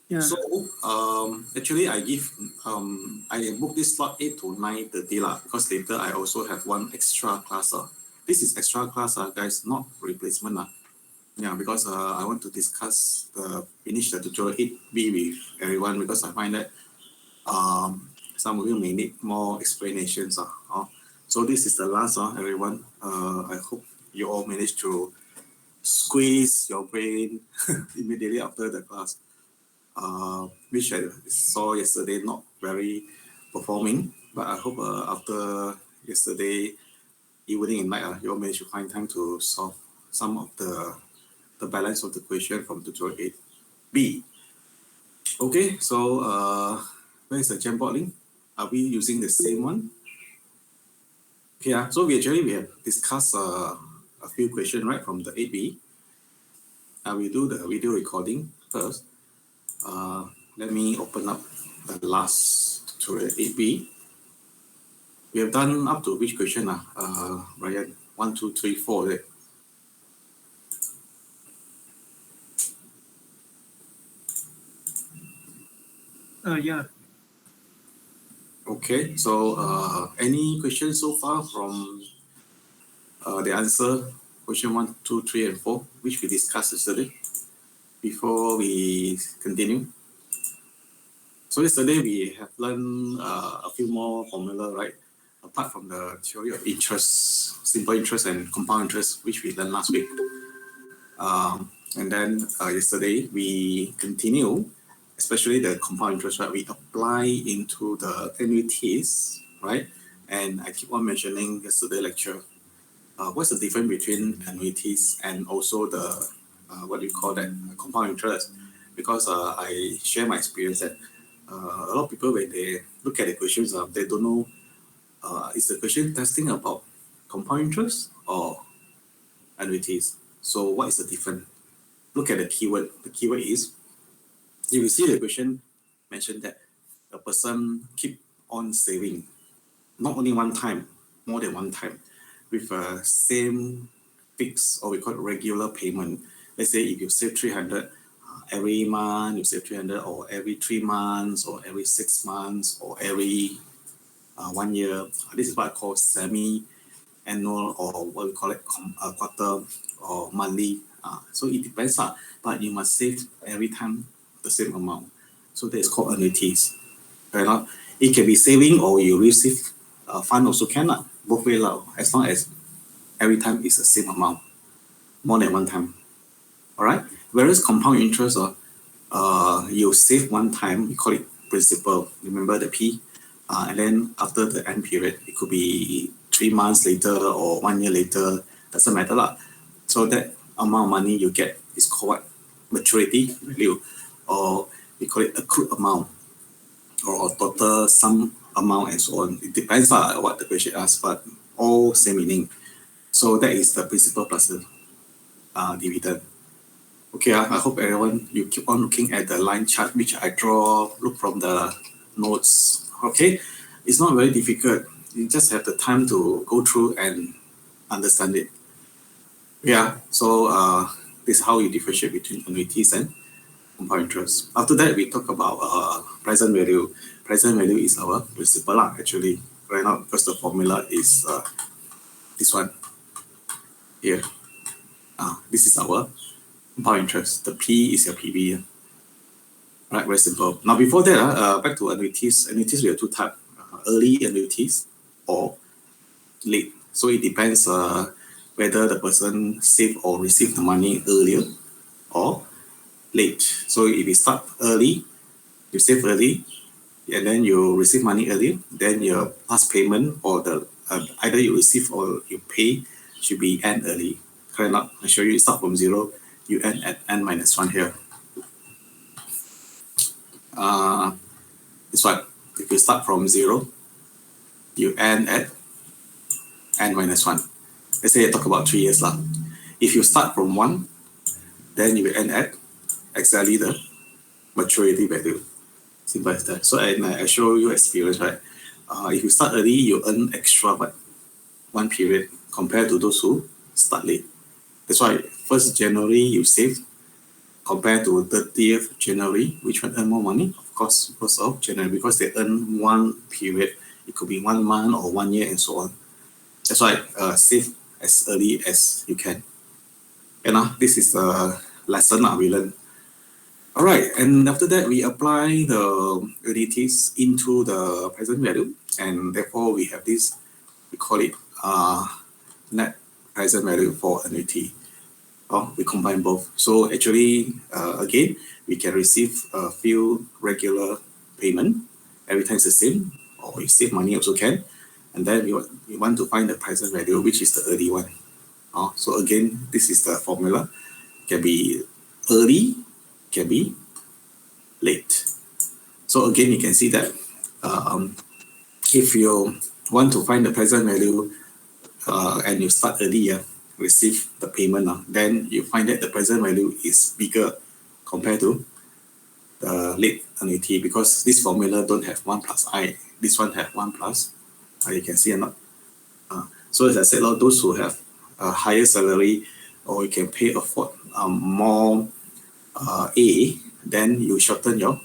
Yeah. So actually I book this slot 8 to 9:30 lah, because later I also have one extra class. This is extra class, guys, not replacement. Yeah, because I want to discuss finish the tutorial 8B with everyone, because I find that some of you may need more explanations. So this is the last, everyone. I hope you all managed to squeeze your brain immediately after the class, which I saw yesterday not very performing, but I hope after yesterday evening and night, you all managed to find time to solve some of the balance of the question from tutorial 8B. Okay, so where is the Jamboard link? Are we using the same one? Okay, so we have discussed a few questions, right, from the 8B. We do the video recording first. Let me open up the last tutorial 8B. We have done up to which question? Ryan, 1, 2, 3, 4. Right? Yeah. Okay, so any questions so far from the answer, question 1, 2, 3, and 4, which we discussed yesterday, before we continue? So yesterday we have learned a few more formula, right? Apart from the theory of interest, simple interest and compound interest, which we learned last week. And then yesterday we continue, especially the compound interest, right? We apply into the annuities, right? And I keep on mentioning yesterday lecture, what's the difference between annuities and also the, what do you call that, compound interest? Because I share my experience that a lot of people, when they look at the questions, they don't know, is the question testing about compound interest or annuities? So what is the difference? Look at the keyword. The keyword is, if you see the question mentioned that a person keep on saving, not only one time, more than one time, with a same fixed, or we call it regular payment. Let's say if you save 300 every month, you save 300, or every 3 months, or every 6 months, or every 1 year. This is what I call semi-annual, or what we call it quarter or monthly. So it depends, but you must save every time the same amount. So that is called annuities. Right? It can be saving, or you receive fund also can, both ways, as long as every time is the same amount, more than one time. All right. Whereas compound interest, you save one time, we call it principal. Remember the P, and then after the end period, it could be 3 months later or 1 year later. Doesn't matter, lah. So that amount of money you get is called what? Maturity value, or we call it accrued amount, or total sum amount, and so on. It depends on what the question asks, but all same meaning. So that is the principal plus the dividend. Okay, I hope everyone, you keep on looking at the line chart which I draw, look from the notes. Okay, it's not very difficult. You just have the time to go through and understand it. Yeah, so this is how you differentiate between annuities and compound interest. After that, we talk about present value. Present value is our principal, actually, right now, because the formula is this one here. This is our compound interest. The P is your PV. Right, very simple. Now, before that, back to annuities. Annuities, we have two types: early annuities or late. So it depends whether the person save or receive the money earlier or late. So if you start early, you save early, and then you receive money earlier, then your past payment, or the either you receive or you pay, should be end early. Correct? Not? I show you, start from 0, you end at n-1 here. This one, if you start from 0, you end at n-1. Let's say I talk about 3 years. If you start from 1, then you will end at exactly the maturity value. Simple as that. So I show you experience, right? If you start early, you earn extra, but 1 period compared to those who start late. That's why 1st January you save, compared to 30th January, which one earn more money? Of course, 1st of January, because they earn one period. It could be 1 month or 1 year and so on. That's why save as early as you can. And this is the lesson we learned. All right, and after that, we apply the annuities into the present value, and therefore we have this, we call it net present value for annuity. We combine both. So actually, again, we can receive a few regular payment. Every time it's the same, or we save money also can. And then we want to find the present value, which is the early one. So again, this is the formula. Can be early, can be late. So again, you can see that if you want to find the present value and you start early, receive the payment, then you find that the present value is bigger compared to the late annuity, because this formula don't have 1 plus I. This one have 1 plus. You can see or not? So as I said, those who have a higher salary, or you can afford more A, then you shorten your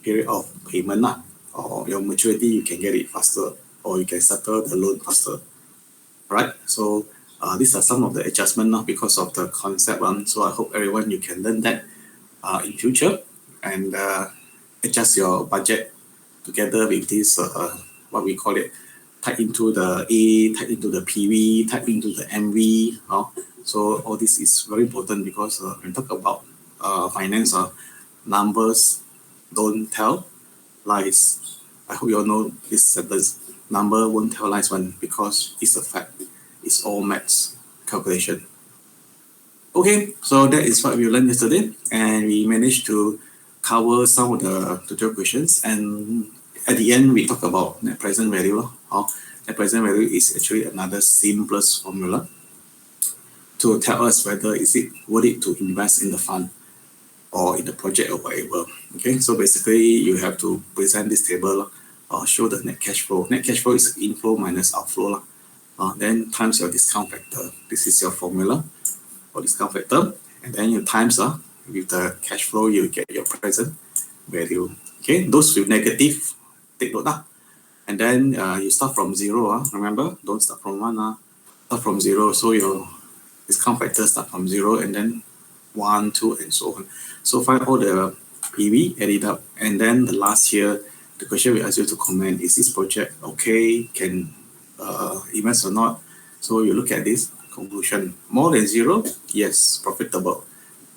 period of payment, or your maturity, you can get it faster, or you can settle the loan faster. Right? So these are some of the adjustment now because of the concept. So I hope everyone, you can learn that in future, and adjust your budget together with this, what we call it, tied into the A, tied into the PV, tied into the MV. So all this is very important, because when we talk about finance, numbers don't tell lies. I hope you all know this sentence. Number won't tell lies one, because it's a fact. It's all maths calculation. Okay, so that is what we learned yesterday, and we managed to cover some of the tutorial questions. And at the end, we talk about net present value. Net present value is actually another simplest formula to tell us whether is it worth it to invest in the fund or in the project or whatever. Okay, so basically you have to present this table, show the net cash flow. Net cash flow is inflow minus outflow, then times your discount factor. This is your formula for discount factor, and then you times with the cash flow, you get your present value. Okay, those with negative, take note. And then you start from 0. Remember, don't start from 1. Start from 0, so your discount factor start from 0, and then 1, 2, and so on. So find all the PV, add it up, and then the last year, the question we ask you to comment, is this project okay, can invest or not? So you look at this conclusion. More than 0, yes, profitable,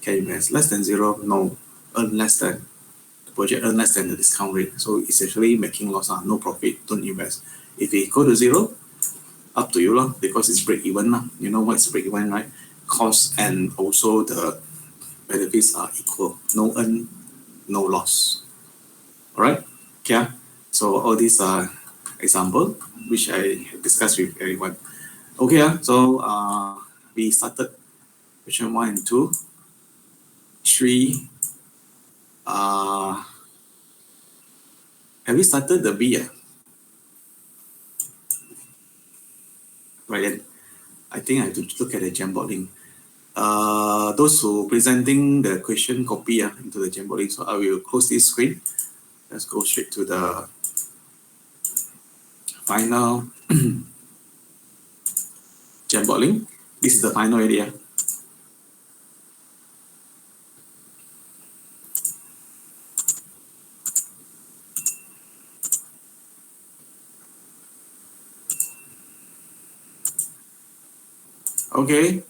can invest. Less than 0, no, earn less than. The project earn less than the discount rate. So essentially making loss, no profit, don't invest. If it go to 0, up to you, because it's break even. You know what's break even, right? Cost and also the benefits are equal. No earn, no loss. All right? Okay. So all these are example which I discussed with everyone. Okay. So we started question 1 and 2, 3. Have we started the B? Ryan, I think I have to look at the Jamboard link. Those who presenting the question, copy into the Jamboard link. So I will close this screen. Let's go straight to the final Jamboard link. This is the final area. Okay.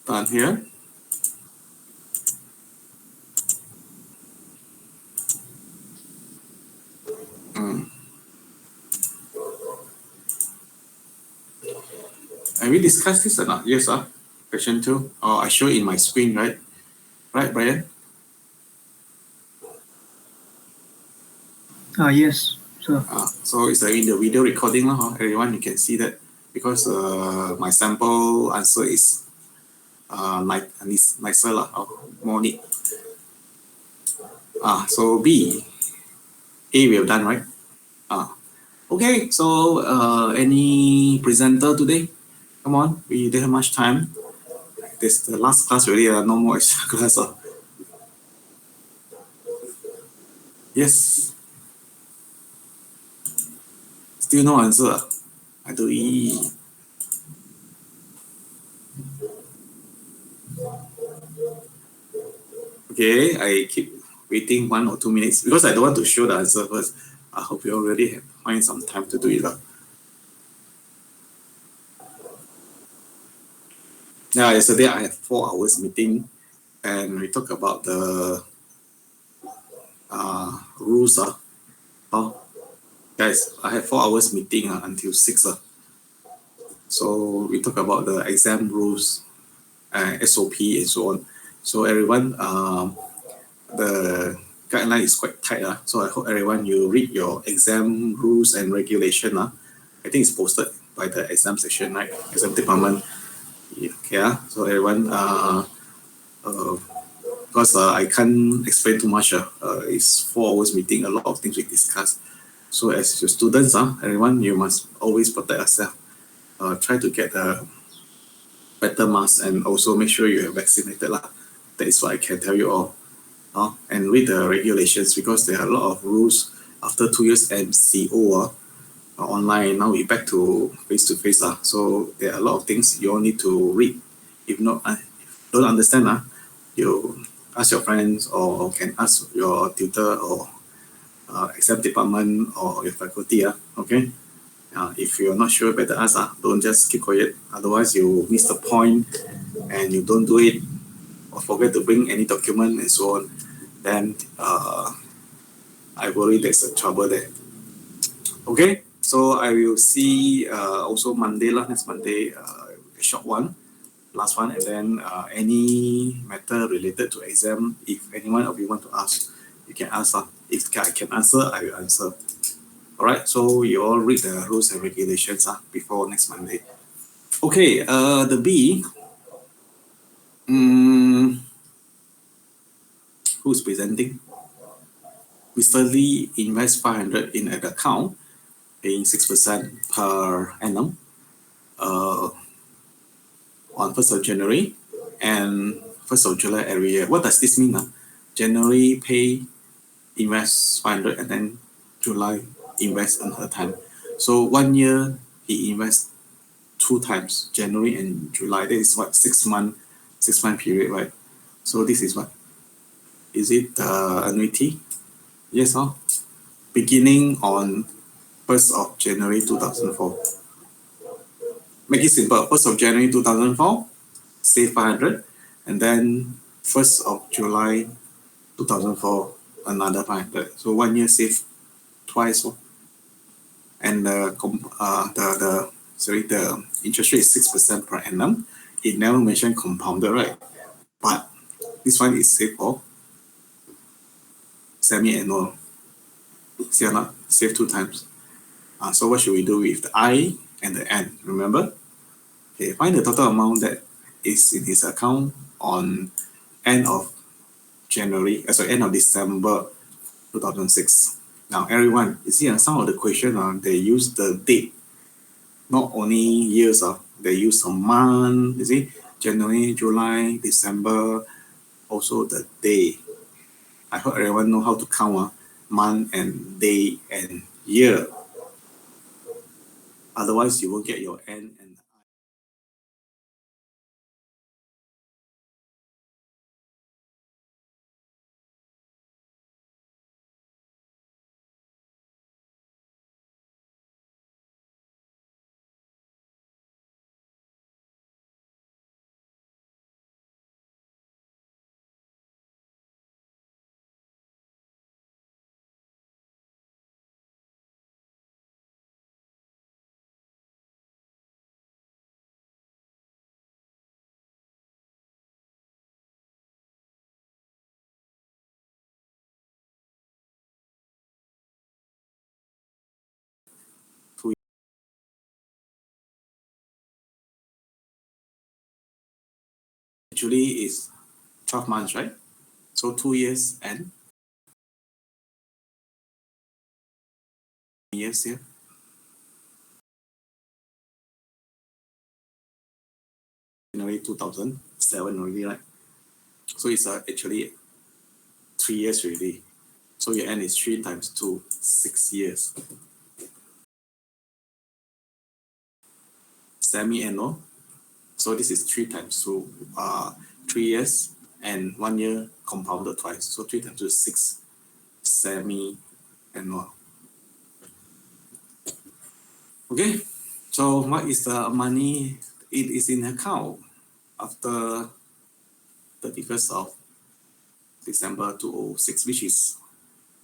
Done here. Have we discussed this or not? Yes, question 2. Oh, I show it in my screen, right? Right, Brian? Yes, sir. So it's in the video recording, everyone, you can see that, because my sample answer is nicer, more neat. So B, A we have done, right? Okay, so any presenter today? Come on, we don't have much time. this the last class already. No more extra class. Yes. Still no answer. Aduh. Okay, I keep waiting 1 or 2 minutes because I don't want to show the answer first. I hope you already have find some time to do it. Yeah, yesterday I had 4 hours meeting and we talk about the rules. Oh, guys, I had 4 hours meeting until 6. So we talk about the exam rules, SOP and so on. So everyone, the guideline is quite tight. So I hope everyone you read your exam rules and regulation. I think it's posted by the exam section, right? Exam department. Yeah. So everyone, because I can't explain too much. It's 4 hours meeting, a lot of things we discuss. So as your students, everyone, you must always protect yourself. Try to get a better mask and also make sure you are vaccinated. That is what I can tell you all. And read the regulations because there are a lot of rules. After 2 years MCO online, now we back to face-to-face. So there are a lot of things you all need to read. If not, don't understand, you ask your friends or can ask your tutor or exam department or your faculty. Okay. If you're not sure, better ask. Don't just keep quiet. Otherwise, you miss the point and you don't do it or forget to bring any document and so on. Then I worry there's a trouble there. Okay, so I will see also Monday next Monday, a short one, last one, and then any matter related to exam. If anyone of you want to ask, you can ask. If I can answer, I will answer. All right, so you all read the rules and regulations before next Monday. Okay, the B. Who's presenting? Mr. Lee invests 500 in an account, paying 6% per annum on 1st of January and 1st of July every year. What does this mean? January pay, invest 500, and then July invest another time. So 1 year he invests 2 times, January and July. That is what, 6 month period, right? So this is what? Is it annuity? Yes, beginning on 1st of January 2004. Make it simple. 1st of January 2004, save 500, and then 1st of July 2004, another 500. So 1 year save twice. And the interest rate is 6% per annum. It never mentioned compounded, right? But this one is saved for semi-annual. See or not? Save 2 times. So what should we do with the I and the N? Remember? Okay, find the total amount that is in his account on end of end of December 2006. Now, everyone, you see some of the question, they use the date, not only years, they use a month, you see, January, July, December, also the day. I hope everyone know how to count month and day and year. Otherwise, you won't get your N and actually is 12 months, right? So 2 years and years here. January 2006. 7 already, right? So it's actually 3 years already. So your N is 3 times 2, 6 years. Semi-annual. So this is 3 times 2, 3 years and 1 year compounded twice. So 3 times 2 is 6 semi-annual. Okay, so what is the money? It is in account after 31st of December 2006, which is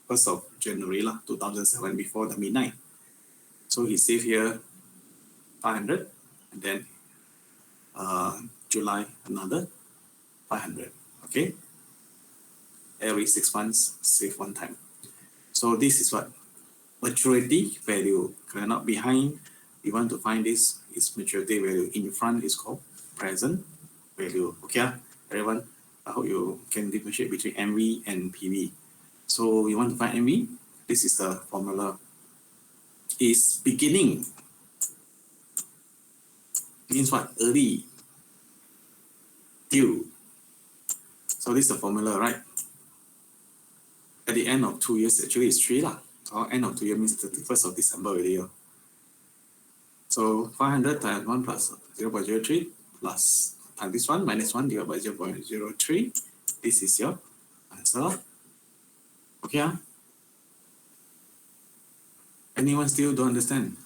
1st of January 2007, before the midnight. So he saved here 500, and then July another 500. Okay, every 6 months save one time. So this is what maturity value. Cannot behind. We want to find this is maturity value. In front is called present value. Okay, everyone. I hope you can differentiate between MV and PV. So we want to find MV. This is the formula. Is beginning. Means what? Early. Due. So this is the formula, right? At the end of 2 years, actually it's 3 lah. So end of 2 years means 31st of December already. So 500 times 1 plus 0.03 plus times this one minus 1 divided by 0.03. This is your answer. Okay. Anyone still don't understand?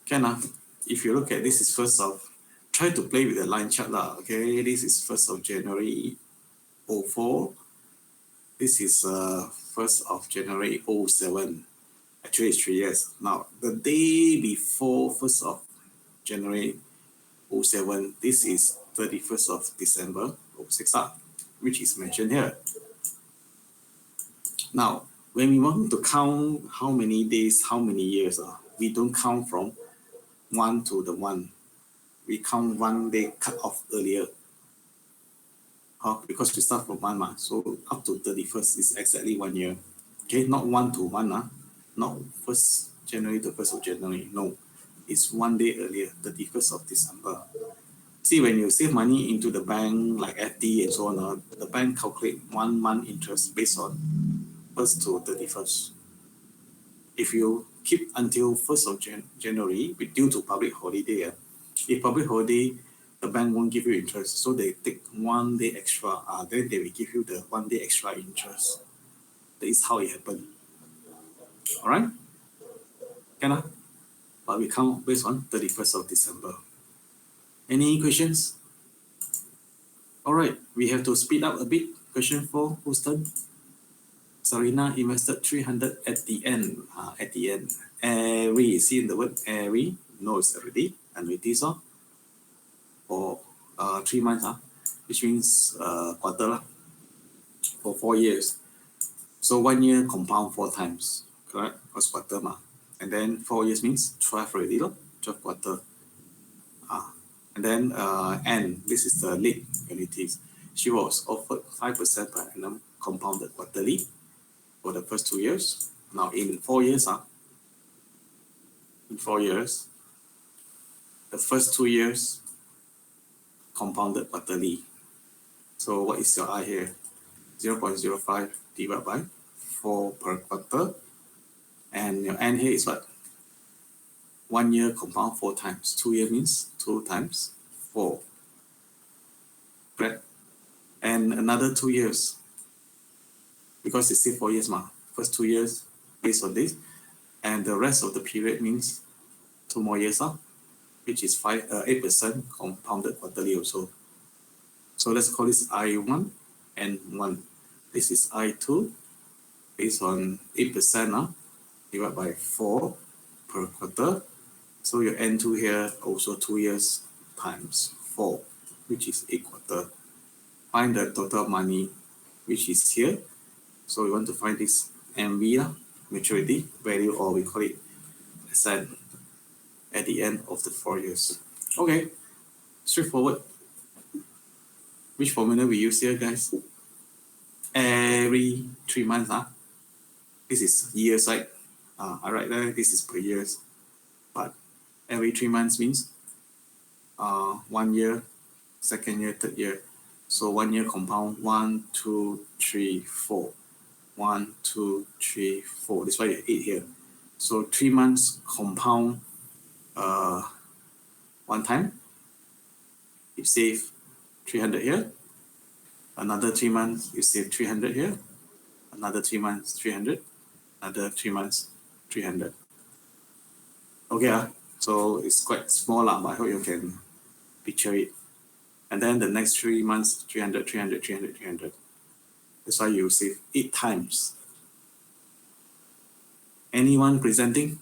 Can if you look at this is 1st of, try to play with the line chart lah. Okay, this is 1st of January 04. This is 1st of January 07. Actually, it's 3 years. Now, the day before 1st of January 07, this is 31st of December 06, which is mentioned here. Now, when we want to count how many days, how many years, we don't count from 1 to the 1. We count 1 day cut off earlier. Because we start from 1, so up to 31st is exactly 1 year. Okay, not 1 to 1, not 1st January to 1st of January. No, it's 1 day earlier, 31st of December. See, when you save money into the bank, like FD and so on, the bank calculate 1 month interest based on 1st to 31st. If you keep until 1st of January, due to public holiday, if public holiday, the bank won't give you interest, so they take 1 day extra. Then they will give you the 1 day extra interest. That is how it happened. All right? Can But we count based on 31st of December. Any questions? All right, we have to speed up a bit. Question 4, whose turn? Sarina invested 300 at the end. At the end. Every, see in the word every, knows already. Annuities for 3 months, which means quarter for 4 years. So 1 year compound 4 times, correct? Because quarter and then 4 years means 12 already, 12 quarter. And then N, this is the late annuities. She was offered 5% per annum compounded quarterly for the first 2 years. Now in 4 years, in 4 years, the first 2 years compounded quarterly. So what is your I here? 0.05 divided by 4 per quarter. And your N here is what? 1 year compound 4 times. 2 years means 2 times 4. Right? And another 2 years. Because it's still 4 years, first 2 years based on this. And the rest of the period means 2 more years, which is 8% compounded quarterly also. So let's call this I1 and 1. This is I2 based on 8% divided by 4 per quarter. So your N2 here also 2 years times 4, which is 8 quarter. Find the total money, which is here. So we want to find this MV, maturity value, or we call it asset at the end of the 4 years. Okay, straightforward. Which formula we use here, guys? Every 3 months, this is years, right? All right, this is per years. But every 3 months means 1 year, second year, third year. So 1 year compound 1, 2, 3, 4. 1, 2, 3, 4. That's why you have 8 here. So 3 months compound one time. You save 300 here. Another 3 months, you save 300 here. Another 3 months, 300. Another 3 months, 300. Okay, so it's quite small, but I hope you can picture it. And then the next 3 months, 300, 300, 300, 300. That's why you save 8 times. Anyone presenting?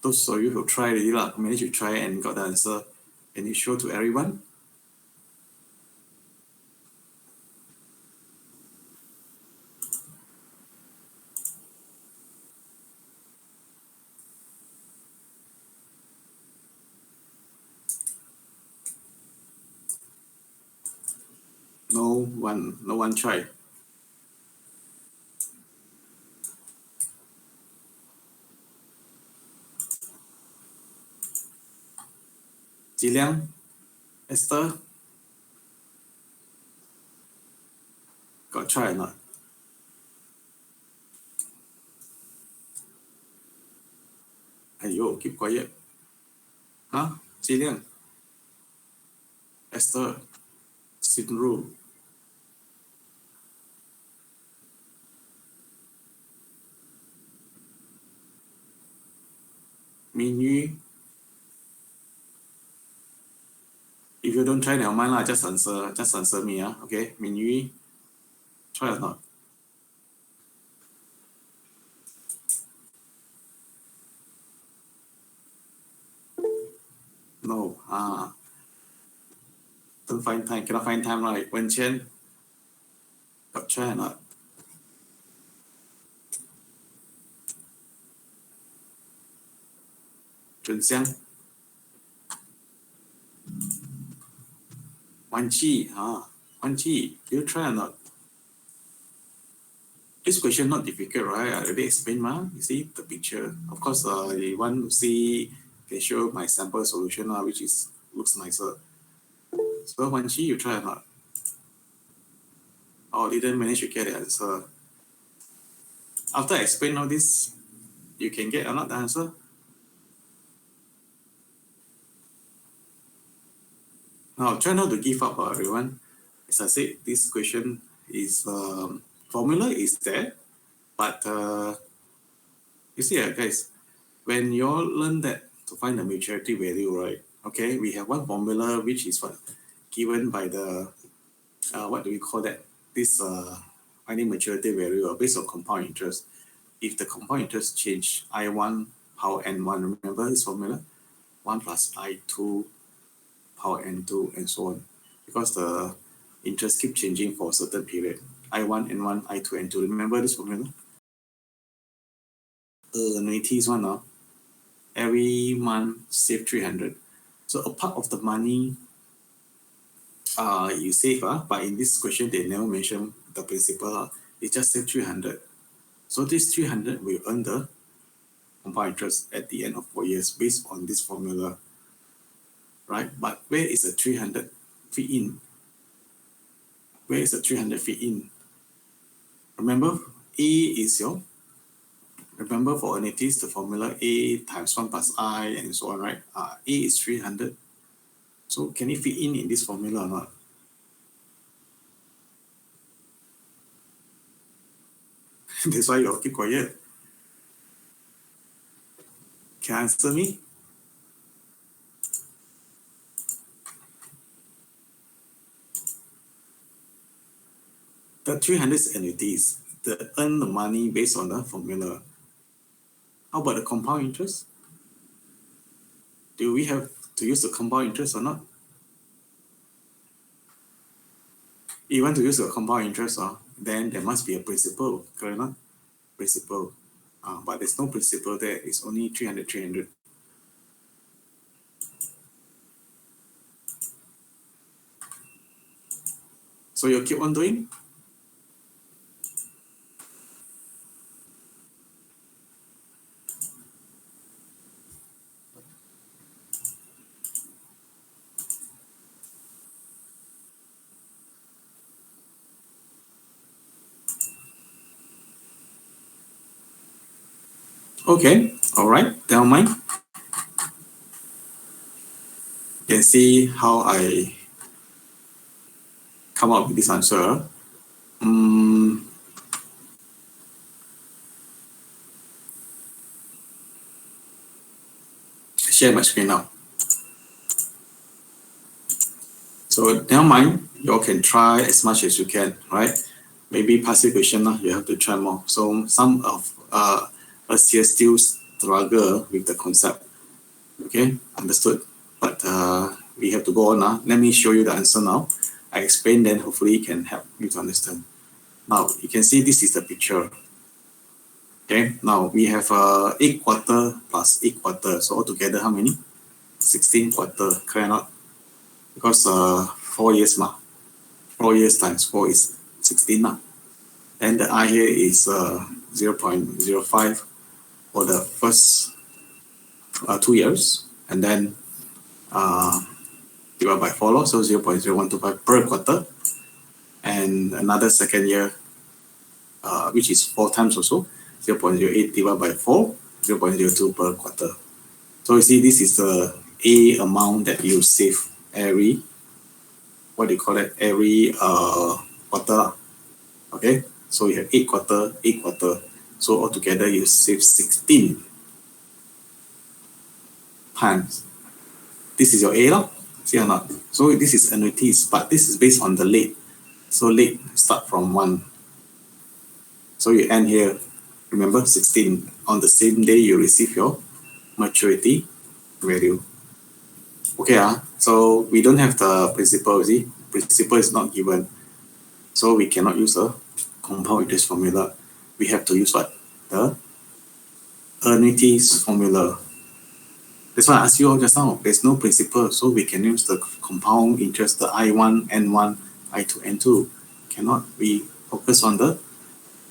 Those of you who try already, managed to try and got the answer. Can you show to everyone? No one tried. Jiliang, Esther, got try or not? Ayo, keep quiet. Huh? Jiliang, Esther, Sinru. Minyu. If you don't try, never mind lah. Just answer me, okay? Minyu, try or not? No. Don't find time. Cannot find time, right? Wen Chen, got try or not? Chun Xiang, Wan Chi, Wan Chi, you try or not? This question not difficult, right? I already explained, you see the picture. Of course, you want to see, can show my sample solution, which is looks nicer. So Wan Chi, you try or not? Oh, didn't manage to get the answer. After I explain all this, you can get or not the answer? Now, try not to give up, everyone. As I said, this question is, formula is there, but you see, guys, when you all learn that to find the maturity value, right? Okay, we have one formula which is what given by the what do we call that? This finding maturity value based on compound interest. If the compound interest change, I1 power n1, remember this formula? 1 plus I2 power n2 and so on. Because the interest keep changing for a certain period. I1, n1, I2, n2. Remember this formula? Annuities one, every month save 300. So a part of the money you save, but in this question they never mention the principal. They just save 300. So this 300 will earn the compound interest at the end of 4 years based on this formula, right? But where is the 300 fit in? Where is the 300 fit in? Remember, A is your, remember for annuities, the formula A times 1 plus I and so on, right? A is 300. So can it fit in this formula or not? That's why you all keep quiet. Can you answer me? The 300 annuities, they earn the money based on the formula. How about the compound interest? Do we have to use the compound interest or not? If you want to use the compound interest, then there must be a principal, correct or not? Principal. But there's no principal there. It's only 300, 300. So you keep on doing? Okay, all right, never mind. You can see how I come up with this answer. Share my screen now. So never mind, you all can try as much as you can, right? Maybe passive question, you have to try more. So some of us here still struggle with the concept. Okay, understood. But we have to go on. Let me show you the answer now. I explain, then hopefully it can help you to understand. Now you can see this is the picture. Okay, now we have 8 quarter plus 8 quarter. So altogether how many? 16 quarter, clear or not? Because 4 years 4 years times 4 is 16 now. And the I here is 0.05 for the first 2 years, and then divided by 4, so 0.0125 per quarter, and another second year, which is 4 times also, 0.08 divided by 4, 0.02 per quarter. So you see, this is the A amount that you save every, what do you call it, every quarter. Okay, so you have 8 quarter, 8 quarter. So altogether you save 16 times. This is your A, see or not? So this is annuities, but this is based on the late. So late start from 1. So you end here, remember 16. On the same day you receive your maturity value. Okay, so we don't have the principal, see? Principal is not given. So we cannot use a compound interest formula. We have to use what? The annuities formula. That's why I asked you all just now. There's no principal, so we can use the compound interest, the I1, N1, I2, N2. Cannot. We focus on the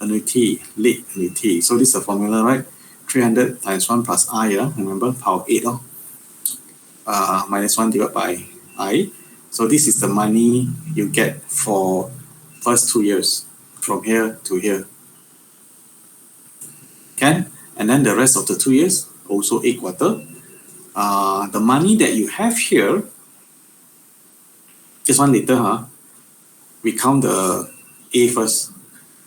annuity, late annuity. So this is the formula, right? 300 times 1 plus I, remember, power 8, minus 1 divided by I. So this is the money you get for first 2 years, from here to here. Can? And then the rest of the 2 years, also 8 quarter. The money that you have here, just one later, we count the A first.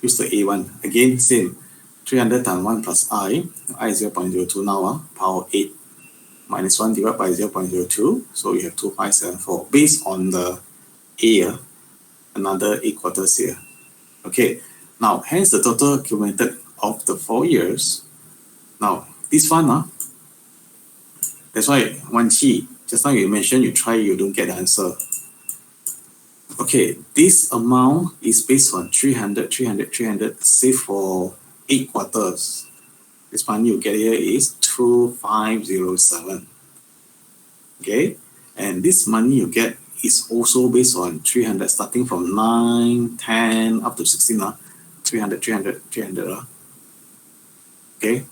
Use the A1. Again, same. 300 times 1 plus I is 0.02 now, power 8. Minus 1 divided by 0.02. So you have 2574. Based on the A, another 8 quarters here. Okay. Now, hence the total accumulated of the 4 years. Now, this one, that's why one key. Just now you mentioned you try, you don't get the answer. Okay, this amount is based on 300, 300, 300, save for 8 quarters. This money you get here is 2507. Okay, and this money you get is also based on 300, starting from 9, 10, up to 16, 300, 300, 300. Okay,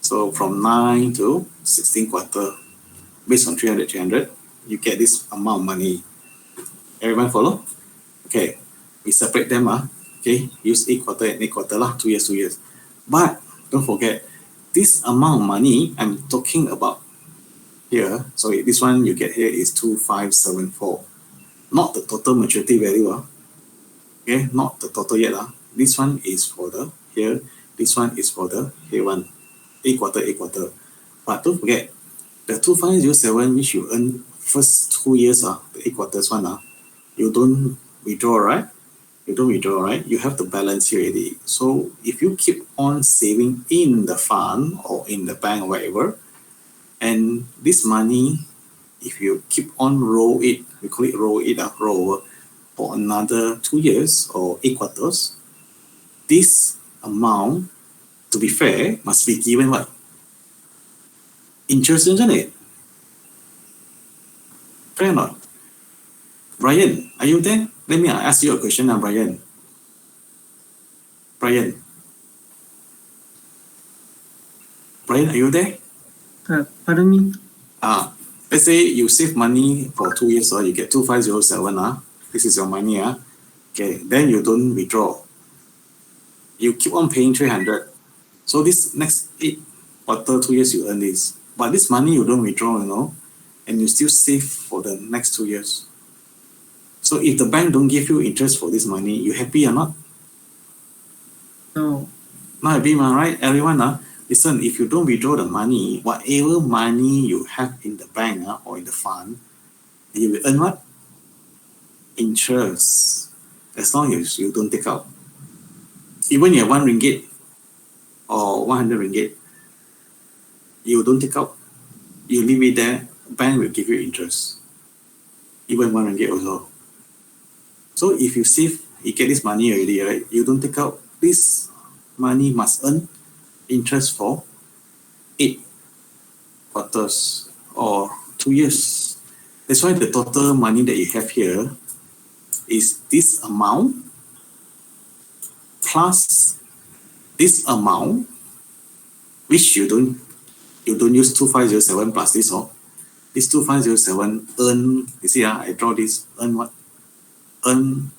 so from 9 to 16 quarter, based on 300, 300, you get this amount of money. Everyone follow? Okay, we separate them. Okay, use 8 quarter and 8 quarter 2 years, 2 years. But don't forget, this amount of money I'm talking about here, sorry, this one you get here is 2574. Not the total maturity value. Okay, not the total yet. This one is for the here, this one is for the here one. 8 quarter, 8 quarter. But don't forget, the 2507 which you earn first 2 years, the 8 quarters one, you don't withdraw, right? You don't withdraw, right? You have the balance here already. So if you keep on saving in the fund or in the bank or whatever, and this money, if you keep on roll it, we call it roll for another 2 years or 8 quarters, this amount, to be fair, must be given what? Interest, isn't it? Fair or not? Brian, are you there? Let me ask you a question now, Brian. Brian, are you there? Pardon me? Let's say you save money for 2 years, you get 2507. This is your money. Okay, then you don't withdraw. You keep on paying 300. So this next 8 quarter, 2 years, you earn this. But this money you don't withdraw, and you still save for the next 2 years. So if the bank don't give you interest for this money, you happy or not? No. Not happy, right? Everyone, listen, if you don't withdraw the money, whatever money you have in the bank or in the fund, you will earn what? Interest. As long as you don't take out. Even you have 1 ringgit or 100 ringgit, you don't take out. You leave it there, bank will give you interest. Even 1 ringgit also. So if you save, you get this money already, right? You don't take out, this money must earn interest for 8 quarters or 2 years. That's why the total money that you have here is this amount plus this amount, which you don't use 2507 plus this all. This 2507 earn, you see, I draw this, earn what? Earn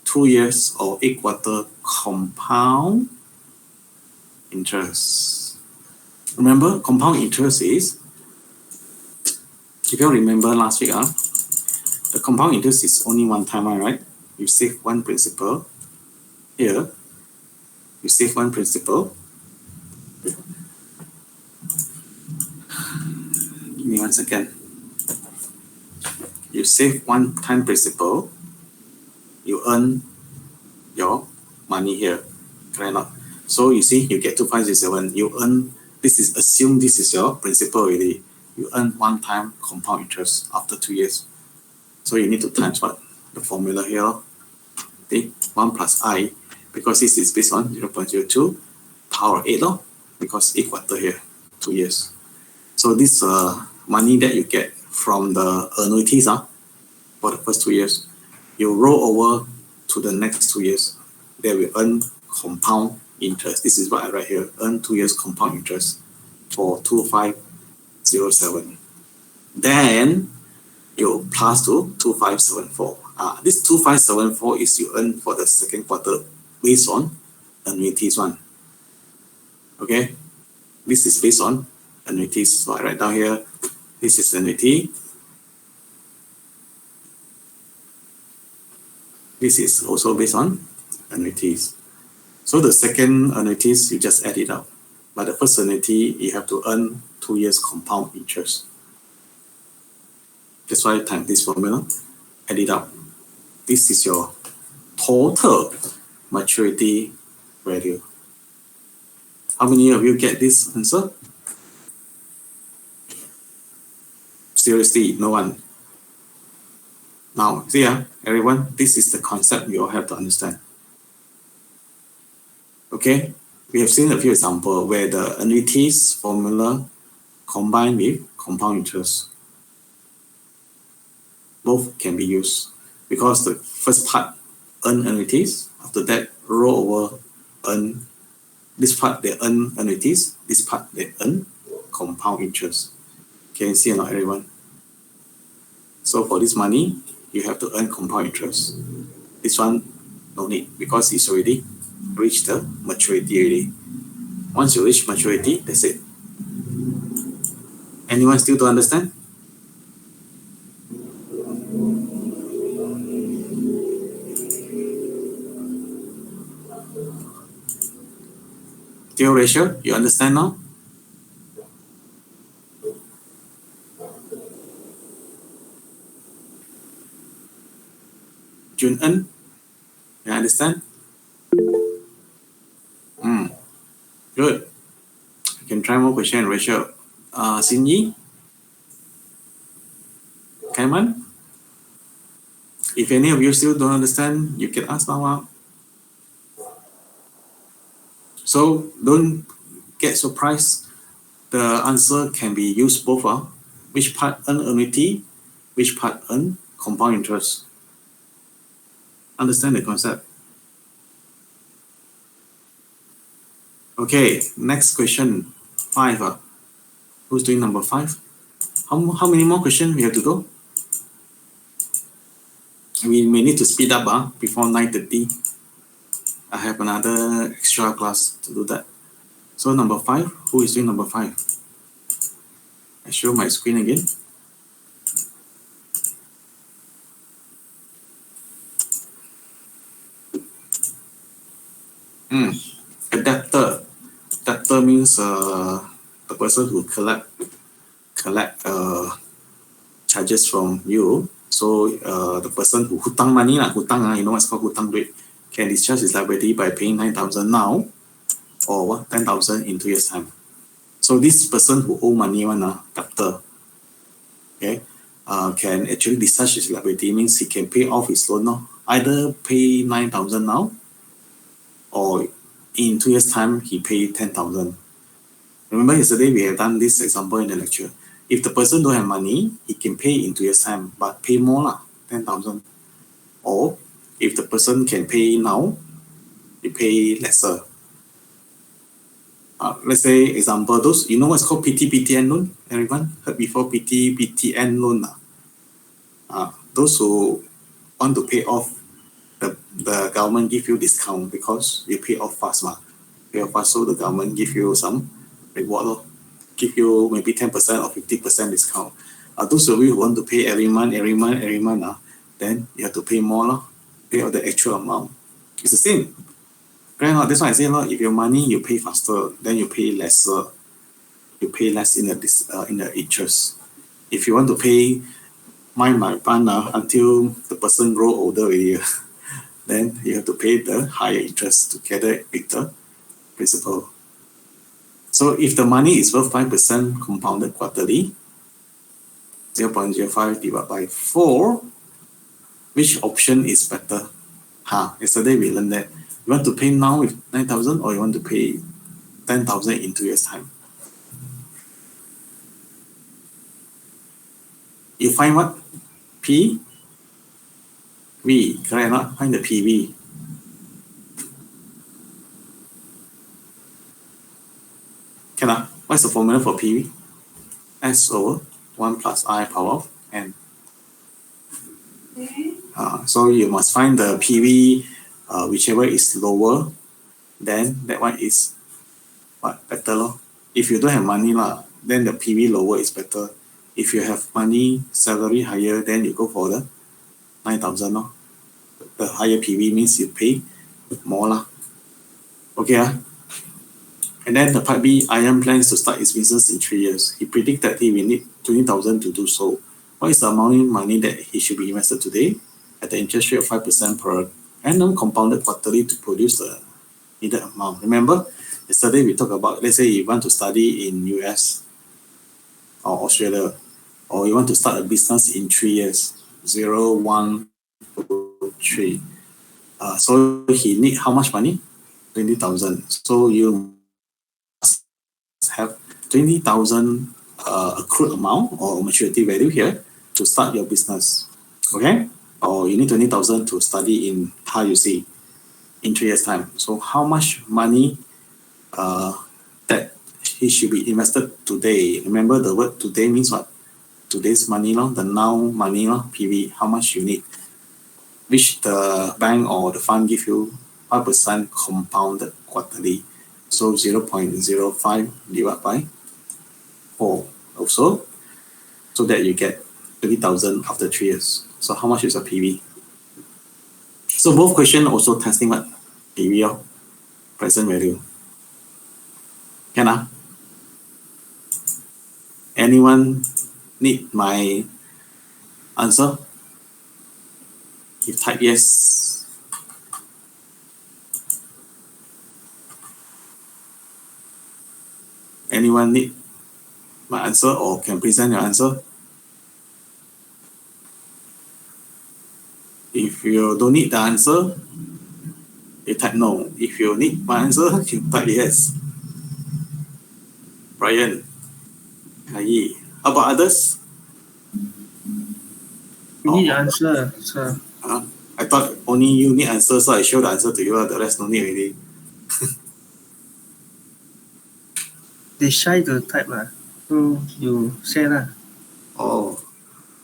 2 years or 8 quarter compound interest. Remember, compound interest is, if you remember last week, the compound interest is only one time, right? You save one principal. Here, you save one principal. Give me 1 second. You save one time principal. You earn your money here. Correct or not? So you see, you get 2507. You earn, assume this is your principal already. You earn one time compound interest after 2 years. So you need to times what? The formula here. Okay, 1 plus I, because this is based on 0.02 power 8, because 8 quarter here, 2 years. So this money that you get from the annuities for the first 2 years, you roll over to the next 2 years. They will earn compound interest. This is what I write here, earn 2 years compound interest for 2507. Then you plus to 2574. This 2574 is you earn for the second quarter based on annuities one. Okay, this is based on annuities. So I write down here, this is annuity. This is also based on annuities. So the second annuities, you just add it up. But the first annuity, you have to earn 2 years compound interest. That's why I type this formula, add it up. This is your total maturity value. How many of you get this answer? Seriously, no one. Now, see, everyone, this is the concept you all have to understand. Okay, we have seen a few examples where the annuities formula combined with compound interest. Both can be used because the first part earn annuities, after that roll over, earn this part they earn annuities, this part they earn compound interest. Can you see or not, everyone? So for this money, you have to earn compound interest. This one, no need, because it's already reached the maturity already. Once you reach maturity, that's it. Anyone still don't understand? Deal ratio, you understand now? Jun En, you understand? Good. You can try more question, Rachel. Xin Yi, Kaiman. If any of you still don't understand, you can ask now. So don't get surprised. The answer can be used both. Which part earn annuity, which part earn compound interest. Understand the concept. Okay, next question, 5. Who's doing number 5? How many more questions we have to go? We may need to speed up before 9:30. I have another extra class to do that. So number 5, who is doing number 5? I show my screen again. Adapter. Adapter means the person who collect charges from you. So the person who hutang money lah, hutang you know what's called hutang duit, can discharge his liability by paying 9,000 now or what 10,000 in 2 years time. So this person who owe money one debtor, okay, can actually discharge his liability, means he can pay off his loan now. Either pay 9,000 now or in 2 years time he pay 10,000. Remember yesterday we have done this example in the lecture. If the person don't have money, he can pay in 2 years time, but pay more lah, 10,000. Or if the person can pay now, he pay lesser. Let's say example, those you know what's called PT-PTN loan? Everyone heard before PT-PTN loan? Those who want to pay off, the government give you discount because you pay off fast pay off fast, so the government give you some reward give you maybe 10% or 50% discount. Those of you who want to pay every month, then you have to pay more pay out the actual amount. It's the same. Right? That's why I say if your money you pay faster, then you pay lesser. You pay less in the interest. If you want to pay my fund until the person grow older already, then you have to pay the higher interest together with the principal. So if the money is worth 5% compounded quarterly, 0.05 divided by 4, which option is better? Yesterday we learned that. You want to pay now with 9,000 or you want to pay 10,000 in 2 years time? You find what? P? V, correct or not? Find the PV. What's the formula for PV? S over 1 plus I power of N. So you must find the PV, whichever is lower, then that one is what better. If you don't have money then the PV lower is better. If you have money, salary higher, then you go for the 9,000. The higher PV means you pay more. Okay. And then the part B, Ian plans to start his business in 3 years. He predicted he will need 20,000 to do so. What is the amount of money that he should be invested today at the interest rate of 5% per annum compounded quarterly to produce the needed amount? Remember, yesterday we talked about, let's say you want to study in US or Australia, or you want to start a business in 3 years, 0, 1, 2, 3. So he need how much money? 20,000. So you must have 20,000 accrued amount or maturity value here to start your business. Okay? Or you need 20,000 to study in HUC in 3 years time. So how much money that he should be invested today? Remember the word today means what? Today's money, the now money, PV, how much you need, which the bank or the fund give you 5% compounded quarterly. So 0.05 divided by 4 also, so that you get 20,000 after 3 years. So how much is a PV? So both questions also testing what? PV, present value. Can anyone need my answer? You type yes. Anyone need my answer or can present your answer? If you don't need the answer, you type no. If you need my answer, you type yes. Brian, Kai, how about others? You need the answer, sir. I thought only you need answer, so I show the answer to you. The rest no need already. They shy to type so you say Oh,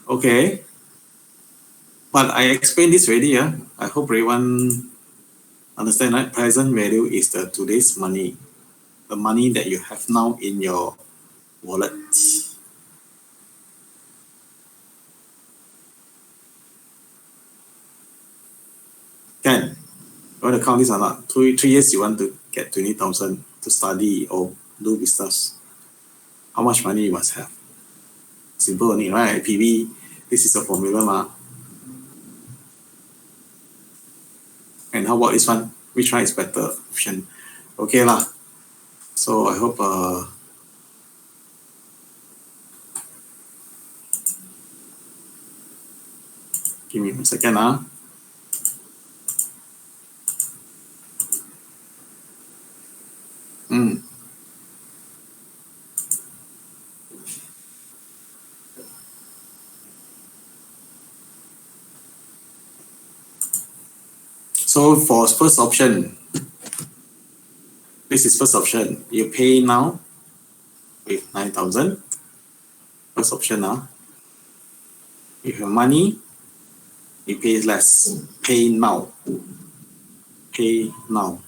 okay. But I explained this already. I hope everyone understand that present value is the today's money. the money that you have now in your wallet. Can you want to count this or not? 3 years you want to get 20,000 to study or do business. How much money you must have? Simple only, right? PV, this is a formula, ma. And how about this one? Which one is better option? Okay lah. So I hope give me a second. So for first option, this is first option. You pay now with 9,000. First option now. If you have money, you pay less. Pay now. Pay now.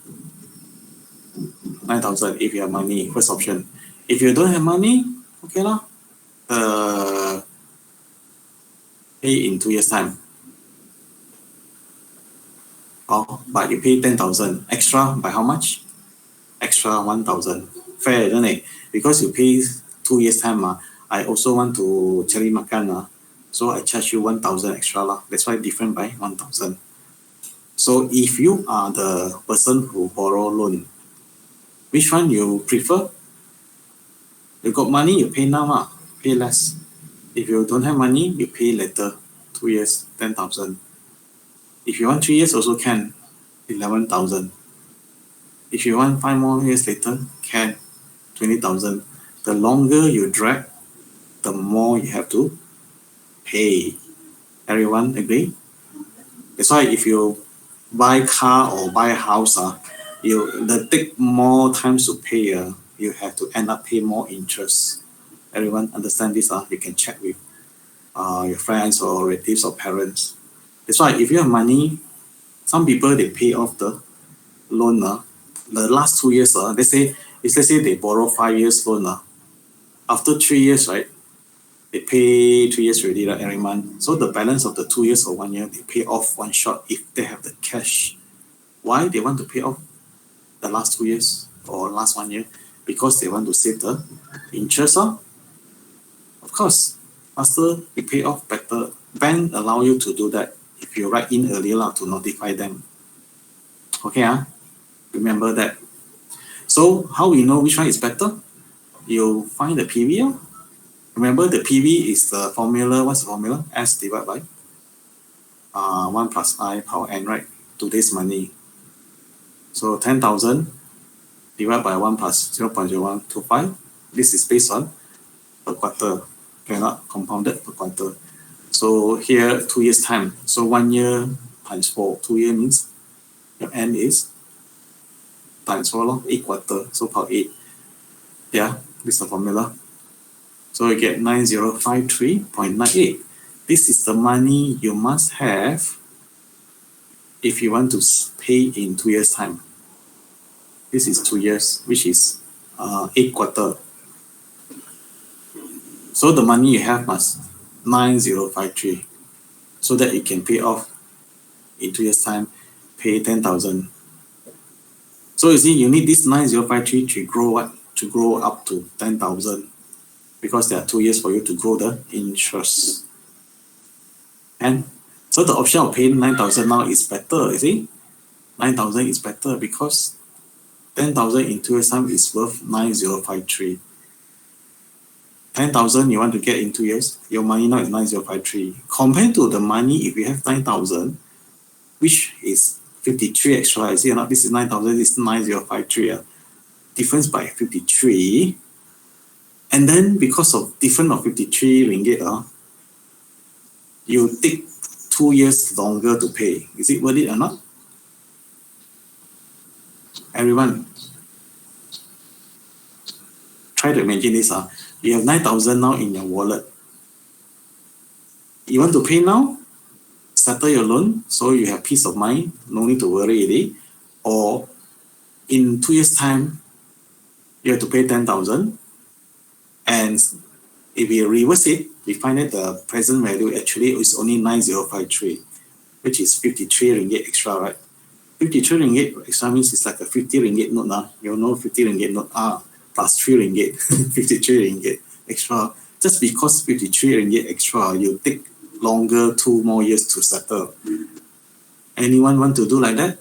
9,000 if you have money. First option. If you don't have money, okay lah. Pay in 2 years time. Oh, but you pay 10,000 extra by how much? Extra 1,000. Fair, isn't it? Because you pay 2 years time, I also want to cari makan, so I charge you 1,000 extra lah. That's why different by 1,000. So if you are the person who borrow loan, which one you prefer? You got money, you pay now, pay less. If you don't have money, you pay later. 2 years, 10,000. If you want 3 years, also can, 11,000. If you want 5 more years later, can, 20,000. The longer you drag, the more you have to pay. Everyone agree? That's why if you buy car or buy a house, they take more times to pay. You have to end up pay more interest. Everyone understand this? You can check with your friends or relatives or parents. That's why if you have money, some people they pay off the loan. The last 2 years, let's say they borrow 5 years loan. After 3 years, right? They pay 3 years already, right, every month. So the balance of the 2 years or 1 year, they pay off one shot if they have the cash. Why they want to pay off the last 2 years or last 1 year? Because they want to save the interest. Of course, faster you pay off, better. Bank allow you to do that if you write in earlier to notify them. Okay, remember that. So how we know which one is better? You find the PV. Remember the PV is the formula. What's the formula? S divided by 1 plus I power n, right? Today's money. So 10,000 divided by 1 plus 0.0125. This is based on per quarter. Cannot compounded per quarter. So here 2 years time. So 1 year times 4. 2 years means your n is times 4, 8 quarter. So power 8. Yeah, this is the formula. So you get 9053.98. This is the money you must have if you want to pay in 2 years time. This is 2 years, which is 8 quarter. So the money you have must 9053, so that you can pay off in 2 years time, pay 10,000. So you see, you need this 9053 to grow what? To grow up to 10,000, because there are 2 years for you to grow the interest. And so the option of paying 9,000 now is better. You see, 9,000 is better because 10,000 in 2 years time is worth 9053. 10,000 you want to get in 2 years, your money now is 9053. Compared to the money, if you have 9,000, which is 53 extra, you see, this is 9,000, this is 9053. Difference by 53. And then because of difference of 53 ringgit, you take 2 years longer to pay. Is it worth it or not? Everyone, try to imagine this. You have 9,000 now in your wallet. You want to pay now? Settle your loan so you have peace of mind, no need to worry already. Or in 2 years' time, you have to pay 10,000. And if we reverse it, we find that the present value actually is only 9053, which is 53 ringgit extra, right? 53 ringgit extra means it's like a 50 ringgit note now. You know 50 ringgit note plus 3 ringgit, 53 ringgit extra. Just because 53 ringgit extra, you take longer 2 more years to settle. Anyone want to do like that?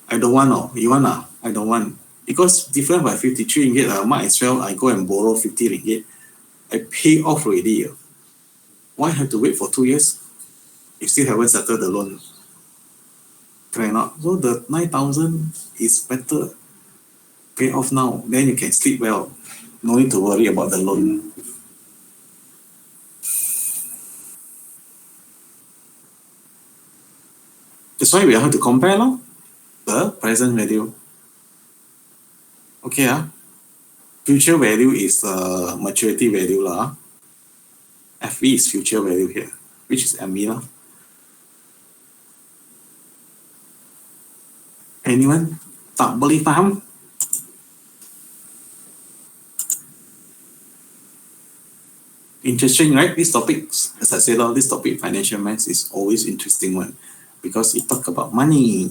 I don't want. No, you want? I don't want. Because different by 53 ringgit, might as well I go and borrow 50 ringgit. I pay off already. Why have to wait for 2 years? You still haven't settled the loan. Correct not? So the 9,000 is better. Pay off now, then you can sleep well. No need to worry about the loan. That's why we have to compare the present value. Okay, future value is maturity value lah. FV is future value here, which is MV . Anyone tak boleh faham? Interesting, right? This topic, as I said, this topic, financial maths, is always interesting one because it talk about money.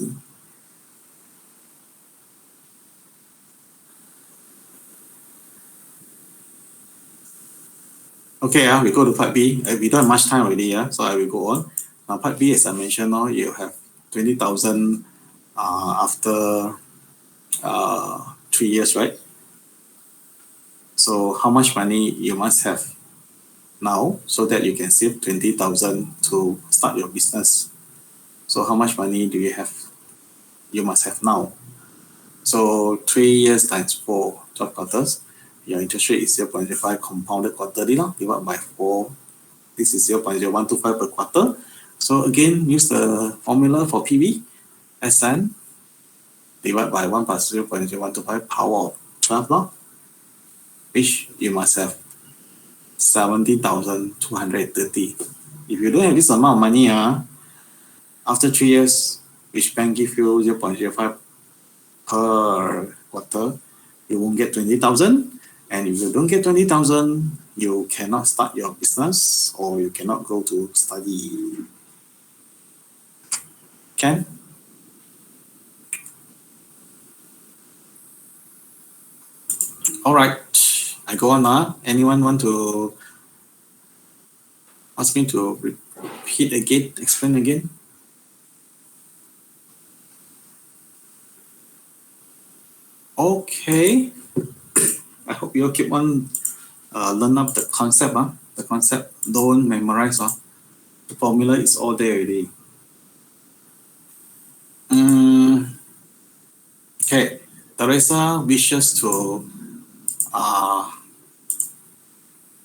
Okay, we go to part B. We don't have much time already, so I will go on. Now, part B, as I mentioned, you have 20,000 after 3 years, right? So how much money you must have now so that you can save 20,000 to start your business? So how much money do you have? You must have now. So 3 years times 4, 12 quarters. Your interest rate is 0.05 compounded quarterly, divided by 4. This is 0.0125 per quarter. So again, use the formula for PV. SN divided by 1 plus 0.0125 power of 12, which you must have 70,230. If you don't have this amount of money, after 3 years, which bank give you 0.05 per quarter, you won't get 20,000. And if you don't get 20,000, you cannot start your business or you cannot go to study. Can? All right, I go on now. Anyone want to ask me to repeat again, explain again? Okay. I hope you keep on learn up the concept. The concept, don't memorize. The formula is all there already. Okay, Teresa wishes to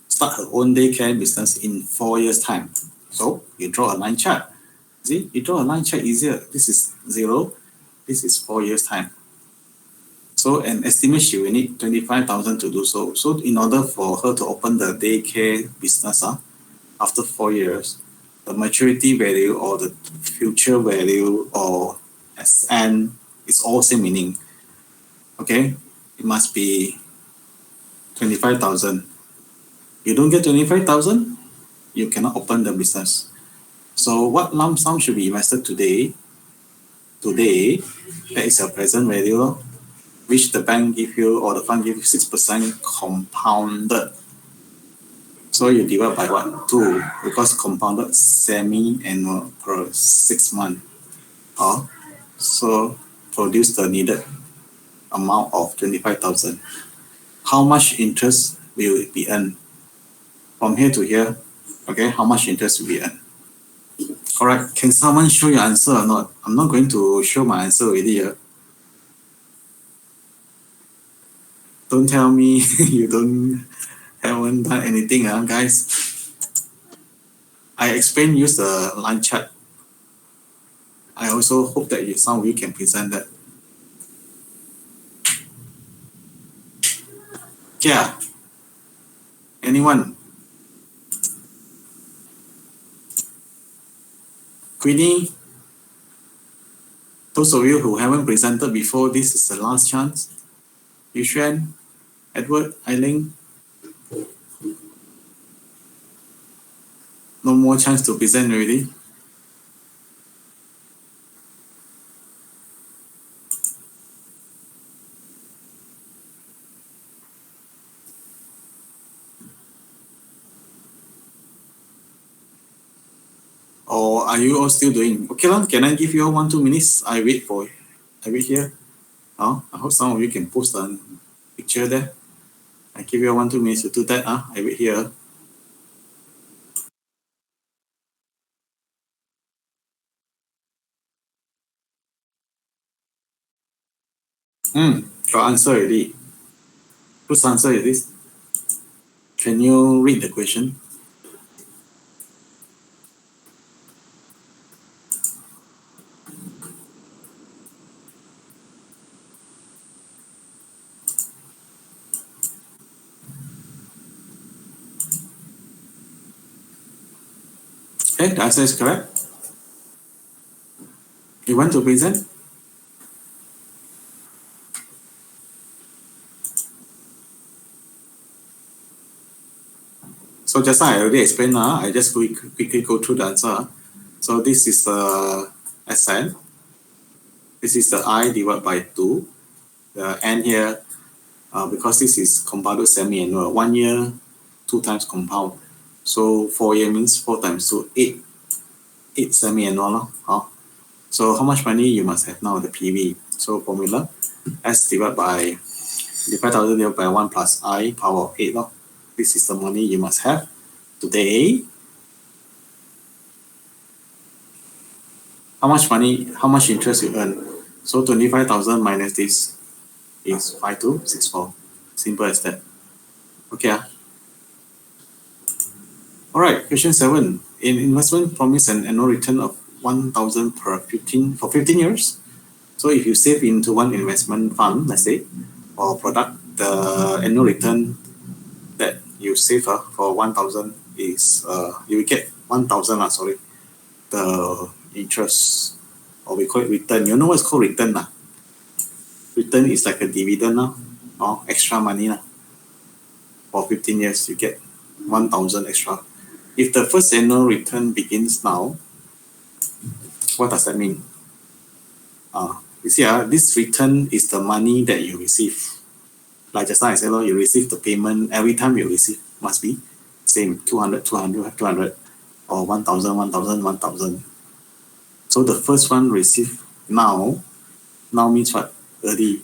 start her own daycare business in 4 years' time. So you draw a line chart. See, you draw a line chart easier. This is 0. This is 4 years' time. So an estimate she will need 25,000 to do so. So in order for her to open the daycare business after 4 years, the maturity value or the future value or SN is all same meaning. Okay, it must be 25,000. You don't get 25,000, you cannot open the business. So what lump sum should be invested today? Today, that is your present value, which the bank give you or the fund give you 6% compounded. So you divide by what? 2, because compounded semi-annual per 6 months. So produce the needed amount of 25,000. How much interest will be earned? From here to here, okay, how much interest will be earned? All right, can someone show your answer or not? I'm not going to show my answer already here. Don't tell me you haven't done anything, guys. I explain, use the line chart. I also hope that some of you can present that. Yeah. Anyone? Queenie? Those of you who haven't presented before, this is the last chance. Yuxuan, Edward, Eileen, no more chance to present already. Or are you all still doing? Okay, can I give you all 1-2 minutes? I wait here. I hope some of you can post a picture there. I give you 1-2 minutes to do that. I wait here. Got answer already. Whose answer is this? Can you read the question? Okay, the answer is correct. You want to present? So just now I already explained. I just quickly go through the answer. So this is the SN. This is the I divided by 2. The N here, because this is compounded semi-annual. 1 year, 2 times compound. So 4 year means 4 times 2, 8 semi-annual. So how much money you must have now, the PV? So formula, S divided by 5,000 divided by 1 plus I power of 8. This is the money you must have today. How much money, how much interest you earn? So 25,000 minus this is 5264. Simple as that. Okay. All right, question 7. In investment promise an annual return of 1,000 for 15 years. So if you save into one investment fund, let's say, or product, the annual return that you save for 1,000 is you will get 1,000. Sorry, the interest, or we call it return. You know what's called return? Return is like a dividend or extra money. For 15 years, you get 1,000 extra. If the first annual return begins now, what does that mean? You see, this return is the money that you receive. Like just now I said, you receive the payment every time you receive, must be same 200, 200, 200, or 1,000, 1,000, 1,000. So the first one received now means what? Early.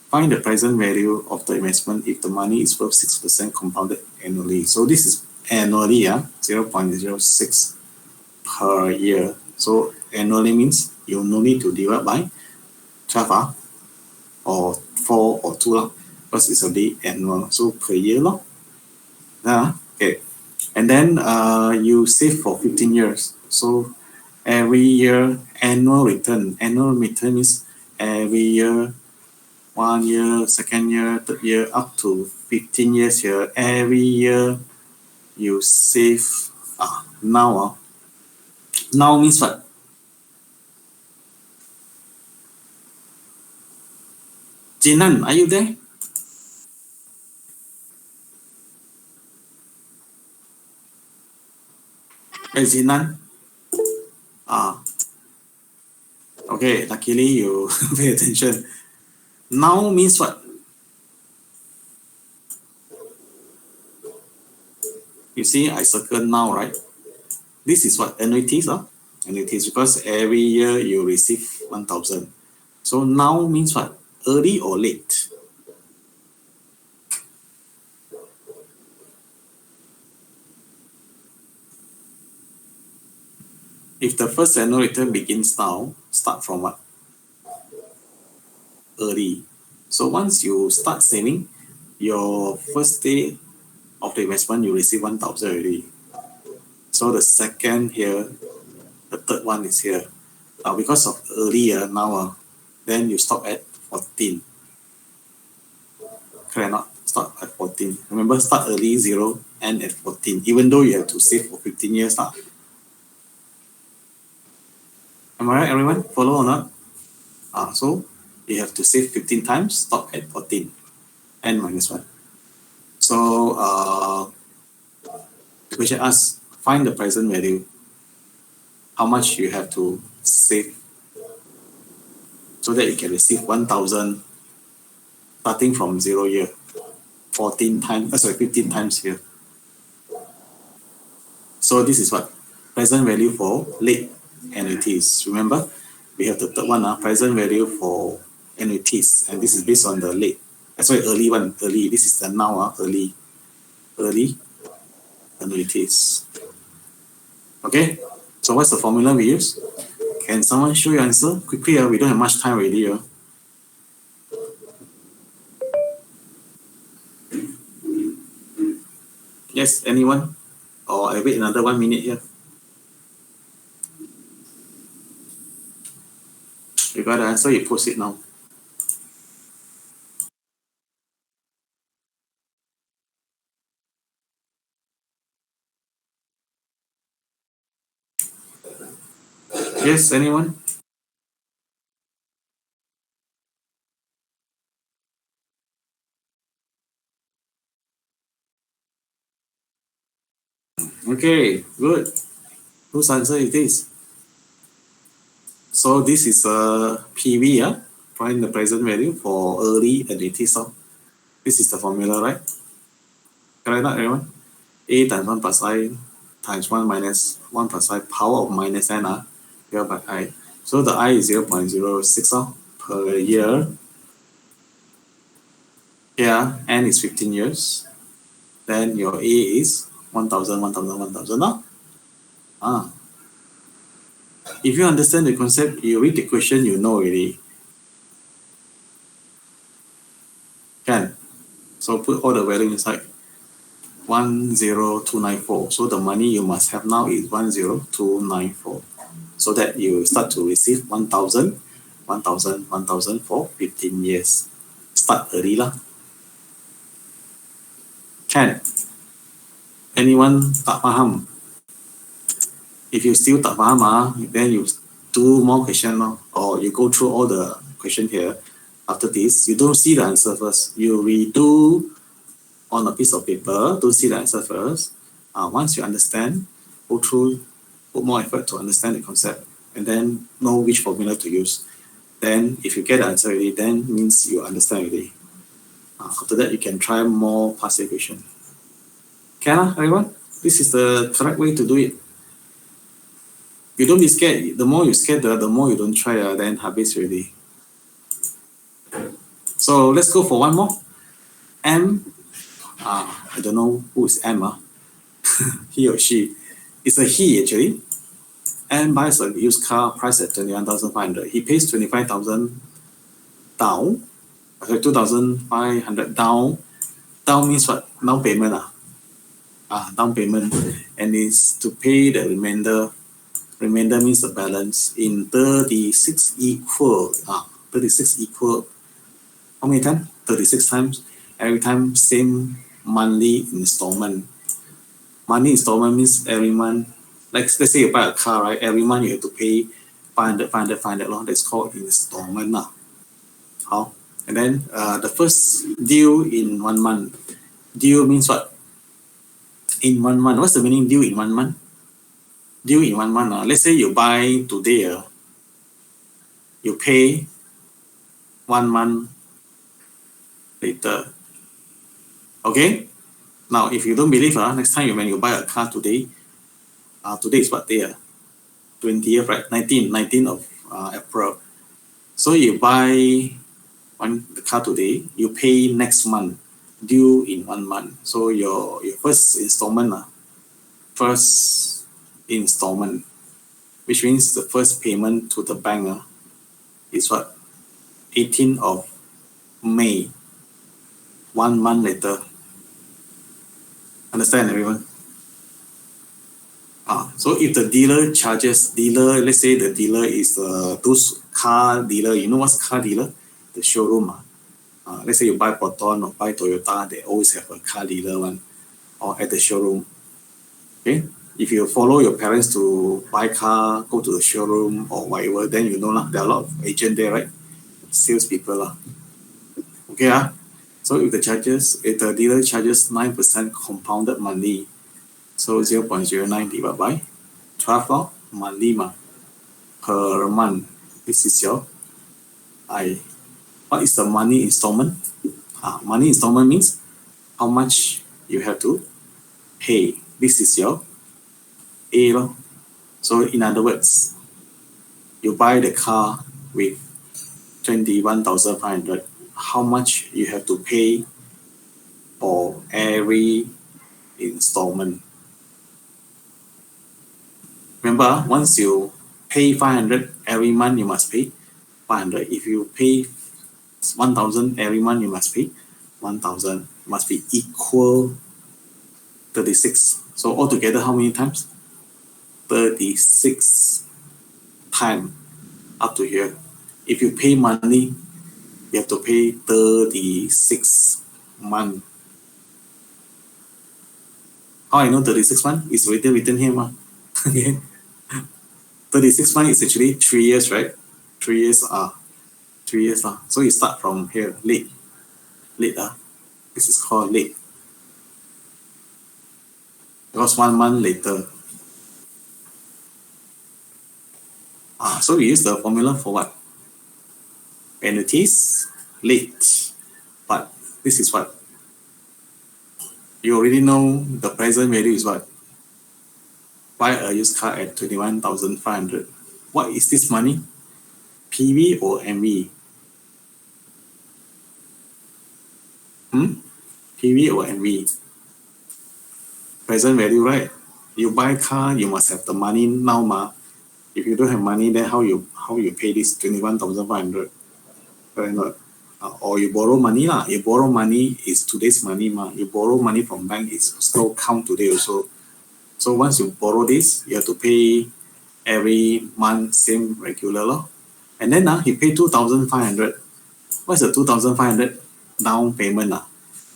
Find the present value of the investment if the money is worth 6% compounded annually. So this is annually, 0.06 per year. So annually means you no need to divide by 12 or 4 or 2 because it's already annual. So per year okay. And then you save for 15 years. So every year annual return means every year, 1 year, 2nd year, 3rd year, up to 15 years here. Every year you save now. Now means what? Jinan, are you there? Hey, Jinan. Okay, luckily you pay attention. Now means what? You see, I circle now, right? This is what? Annuities, annuities, because every year you receive 1,000. So now means what? Early or late? If the first annual return begins now, start from what? Early. So once you start saving, your first day of the investment, you receive 1,000 already. So the second here, the third one is here. Because of earlier now, then you stop at 14. Correct not? Start at 14. Remember, start early 0, end at 14. Even though you have to save for 15 years. Am I right, everyone? Follow or not? So you have to save 15 times, stop at 14, n minus 1. So the question asks, find the present value. How much you have to save so that you can receive 1,000 starting from 0 year, 15 times here. So this is what? Present value for late annuities. Remember, we have the third one, present value for annuities, and this is based on the late. That's why early one, early. This is the now, early annuities. Okay, so what's the formula we use? Can someone show your answer quickly? We don't have much time already. Yes, anyone? Or I wait another 1 minute here. You got the answer, you post it now. Yes, anyone? Okay, good. Whose answer is this? So this is a PV, find the present value for early annuities. This is the formula, right? Correct not, everyone? A times 1 plus I times 1 minus 1 plus I power of minus n divided by I. So the I is 0.06 per year. Here, n is 15 years. Then your A is 1,000, 1,000, 1,000. If you understand the concept, you read the question, you know already. Can. So put all the value inside. 10294. So the money you must have now is 10294. So that you start to receive 1,000, 1,000, 1,000 for 15 years. Start early lah. Can. Anyone tak faham? If you still tak faham, then you do more question or you go through all the question here. After this, you don't see the answer first. You redo on a piece of paper, don't see the answer first. Once you understand, go through, put more effort to understand the concept, and then know which formula to use. Then, if you get the answer already, then means you understand already. After that, you can try more past year question. Can everyone? This is the correct way to do it. You don't be scared. The more you scared, the more you don't try, then habis already. So let's go for one more. M. I don't know who is M. He or she. It's a he actually. M buys a used car priced at 21,500. He pays 25,000 down. Okay, 2,500 down. Down means what? Down payment. Down payment, and is to pay the remainder. Remainder means the balance in 36 equal. 36 equal. How many times? 36 times. Every time same monthly installment. Monthly installment means every month. Like let's say you buy a car, right? Every month you have to pay 500, 500, 500. That's called installment. How? And then the first due in 1 month. Due means what? In 1 month. What's the meaning due in 1 month? Due in 1 month. Let's say you buy today. You pay 1 month later. Okay? Now, if you don't believe, next time when you buy a car today, today is what day? 20th, right? 19th of April. So you buy the car today, you pay next month, due in 1 month. So your first installment, which means the first payment to the bank is what? 18th of May, 1 month later. Understand, everyone? So if the dealer charges, let's say the dealer is those car dealer, you know what's car dealer? The showroom. Let's say you buy Proton or buy Toyota, they always have a car dealer one, or at the showroom. Okay, if you follow your parents to buy car, go to the showroom or whatever, then you know there are a lot of agents there, right? salespeople lah. Okay so if the dealer charges 9% compounded monthly, so 0.09 divided by 12 lor, monthly per month. This is your what is the money installment? Money installment means how much you have to pay. This is your A lor. So in other words, you buy the car with 21,500. How much you have to pay for every installment? Remember, once you pay 500 every month, you must pay 500. If you pay 1,000 every month, you must pay 1,000. Must be equal 36. So altogether, how many times? 36 times up to here. If you pay monthly, you have to pay 36 months. How I know 36 months? It's written here. Okay. 36 months is actually 3 years, right? 3 years 3 years. So you start from here, late. This is called late. Because 1 month later. So we use the formula for what? Annuities, late. But this is what? You already know the present value is what? Buy a used car at 21,500. What is this money? PV or MV? PV or MV? Present value, right? You buy a car, you must have the money now, If you don't have money, then how you pay this 21,500? Right? Not. Or you borrow money lah. You borrow money is today's money You borrow money from bank is still count today also. So once you borrow this, you have to pay every month same regular law. And then you pay 2,500. What's the 2,500 down payment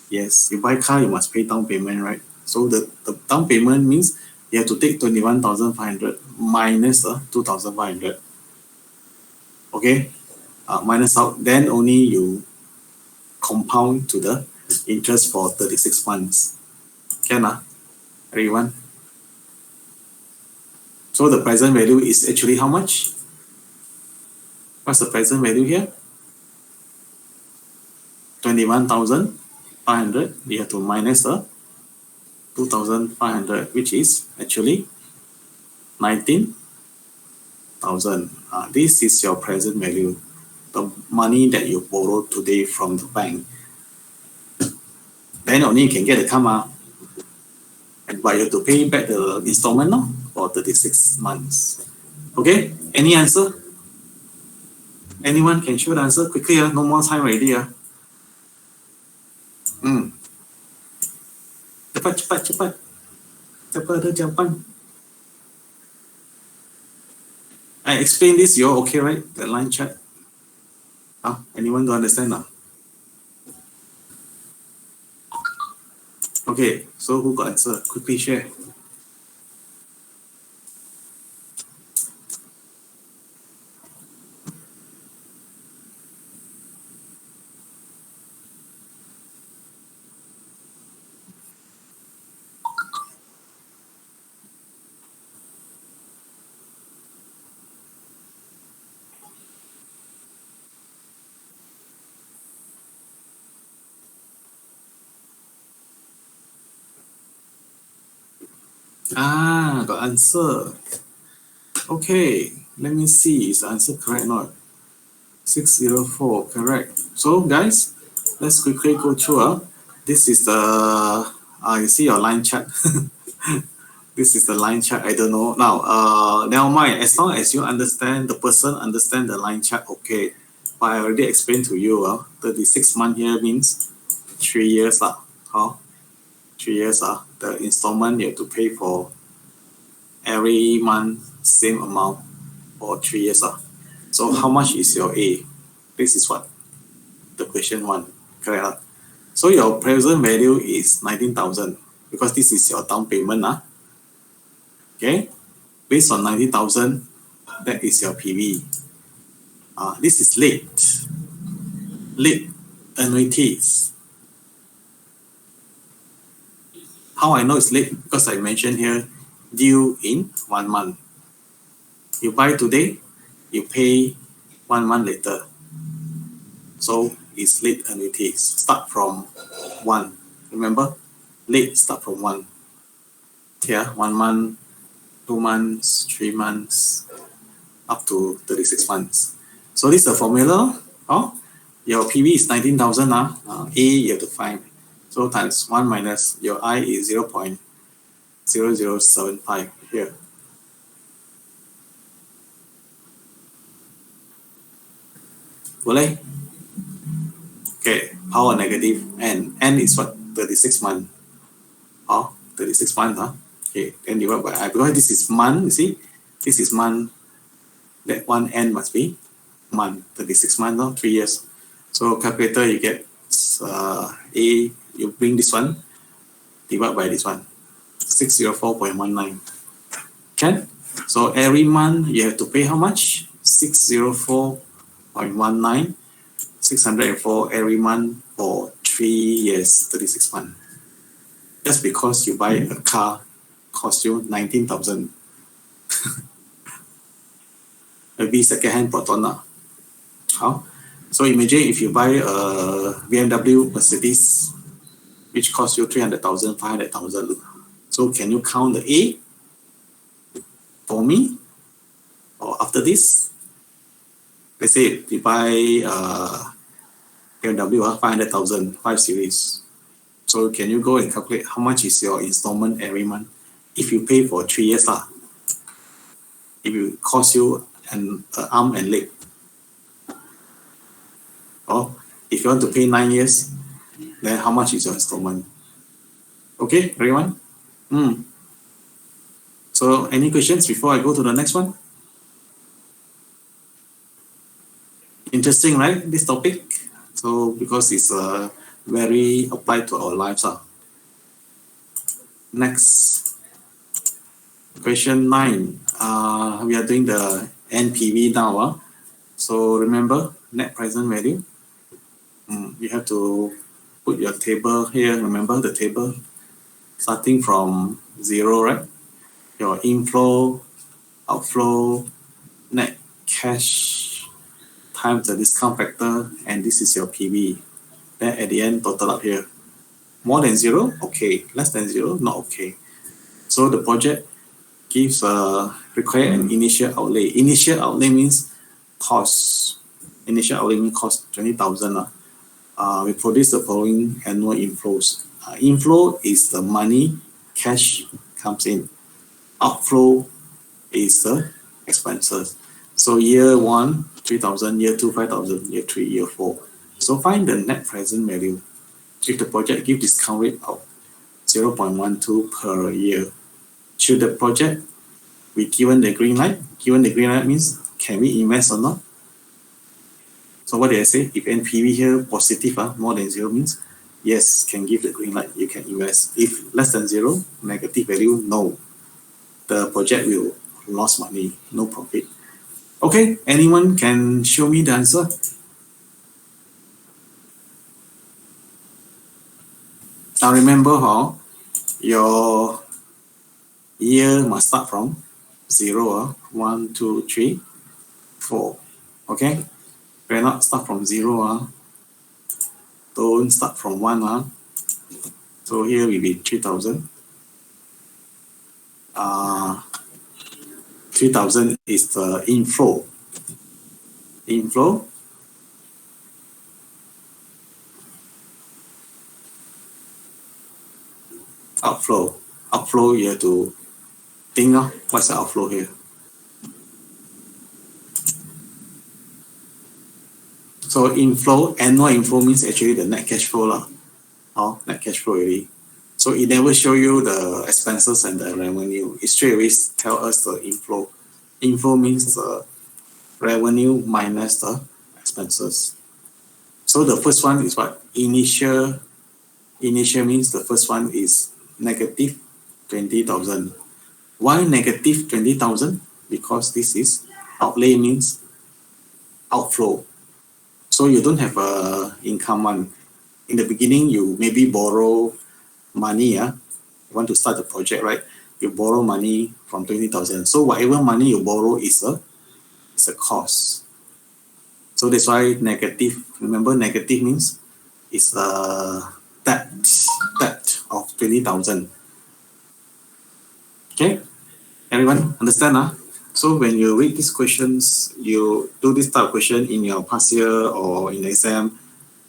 Yes, you buy car, you must pay down payment, right? So the down payment means you have to take 21,500 minus 2,500. Okay, minus out. Then only you compound to the interest for 36 months. Can everyone? So the present value is actually how much? What's the present value here? 21,500. You have to minus the 2,500, which is actually 19,000. This is your present value, the money that you borrowed today from the bank. Then only you can get the car, but you have to pay back the installment for 36 months. Okay, any answer? Anyone can show the answer quickly? No more time already. Cepat. I explain this, you're okay, right? The line chart. Anyone don't understand now? Okay, so who got answer? Quickly share. Got answer. Okay, let me see, is the answer correct or not? 604, correct. So guys, let's quickly go through. This is the, you see your line chart. This is the line chart, I don't know. Now, never mind, as long as you understand, the person understand the line chart, okay. But I already explained to you, 36 months here means 3 years. 3 years. The installment you have to pay for every month, same amount for 3 years. So how much is your A? This is what? The question 1, correct? So your present value is 19,000 because this is your down payment. Okay, based on 90,000, that is your PV. This is late. late annuities. How I know it's late? Because I mentioned here, due in 1 month. You buy today, you pay 1 month later. So it's late annuities. Start from 1. Remember, late start from 1. Here, 1 month, 2 months, 3 months, up to 36 months. So this is the formula. Oh, your PV is 19,000. A you have to find. So times 1 minus your I is 0.0075 here. Boleh? Okay, power negative n. N is what? 36 months. 36 months. Okay, then divide by I. Because this is month, you see? This is month. That one n must be month. 36 months, 3 years. So calculator, you get A, you bring this one, divide by this one. 604.19. Can? So every month you have to pay how much? 604.19. 604 every month for 3 years, 36 months. Just because you buy a car cost you 19,000. Maybe second-hand Proton. How? So imagine if you buy a BMW Mercedes, which costs you 300,000, 500,000. So can you count the A for me? Or after this? Let's say you buy BMW 500,000, 5 series. So can you go and calculate how much is your installment every month? If you pay for 3 years, it will cost you an arm and leg. Or if you want to pay 9 years, then how much is your installment? Okay, everyone? So any questions before I go to the next one? Interesting, right? This topic. So because it's very applied to our lives. Next, question 9. We are doing the NPV now. So remember, net present value. You have to put your table here. Remember the table starting from 0, right? Your inflow, outflow, net cash times the discount factor, and this is your PV. Then at the end, total up here. More than 0, okay. Less than 0, not okay. So the project gives require an initial outlay. Initial outlay means cost. Initial outlay means cost 20,000. We produce the following annual inflows. Inflow is the money, cash comes in. Outflow is the expenses. So year 1, 3,000, year 2, 5,000, year 3, year 4. So find the net present value. If the project gives discount rate of 0.12 per year, should the project be given the green light? Given the green light means can we invest or not? So what did I say? If NPV here positive, more than 0 means yes, can give the green light, you can invest. If less than 0, negative value, no. The project will lose money, no profit. Okay, anyone can show me the answer? Now remember how your year must start from 0. 1, 2, 3, 4. Okay? We not start from 0. Don't start from 1. So here will be 3,000. 3,000 is the inflow. Inflow. Outflow. Outflow, you have to think of what's the outflow here. So inflow, annual inflow means actually the net cash flow. Net cash flow already. So it never show you the expenses and the revenue. It straight away tell us the inflow. Inflow means the revenue minus the expenses. So the first one is what? Initial. Initial means the first one is negative 20,000. Why negative 20,000? Because this is outlay means outflow. So you don't have a income one. In the beginning, you maybe borrow money. You want to start the project, right? You borrow money from 20,000. So whatever money you borrow is a cost. So that's why negative. Remember, negative means it's a debt of 20,000. Okay, everyone understand? So when you read these questions, you do this type of question in your past year or in the exam,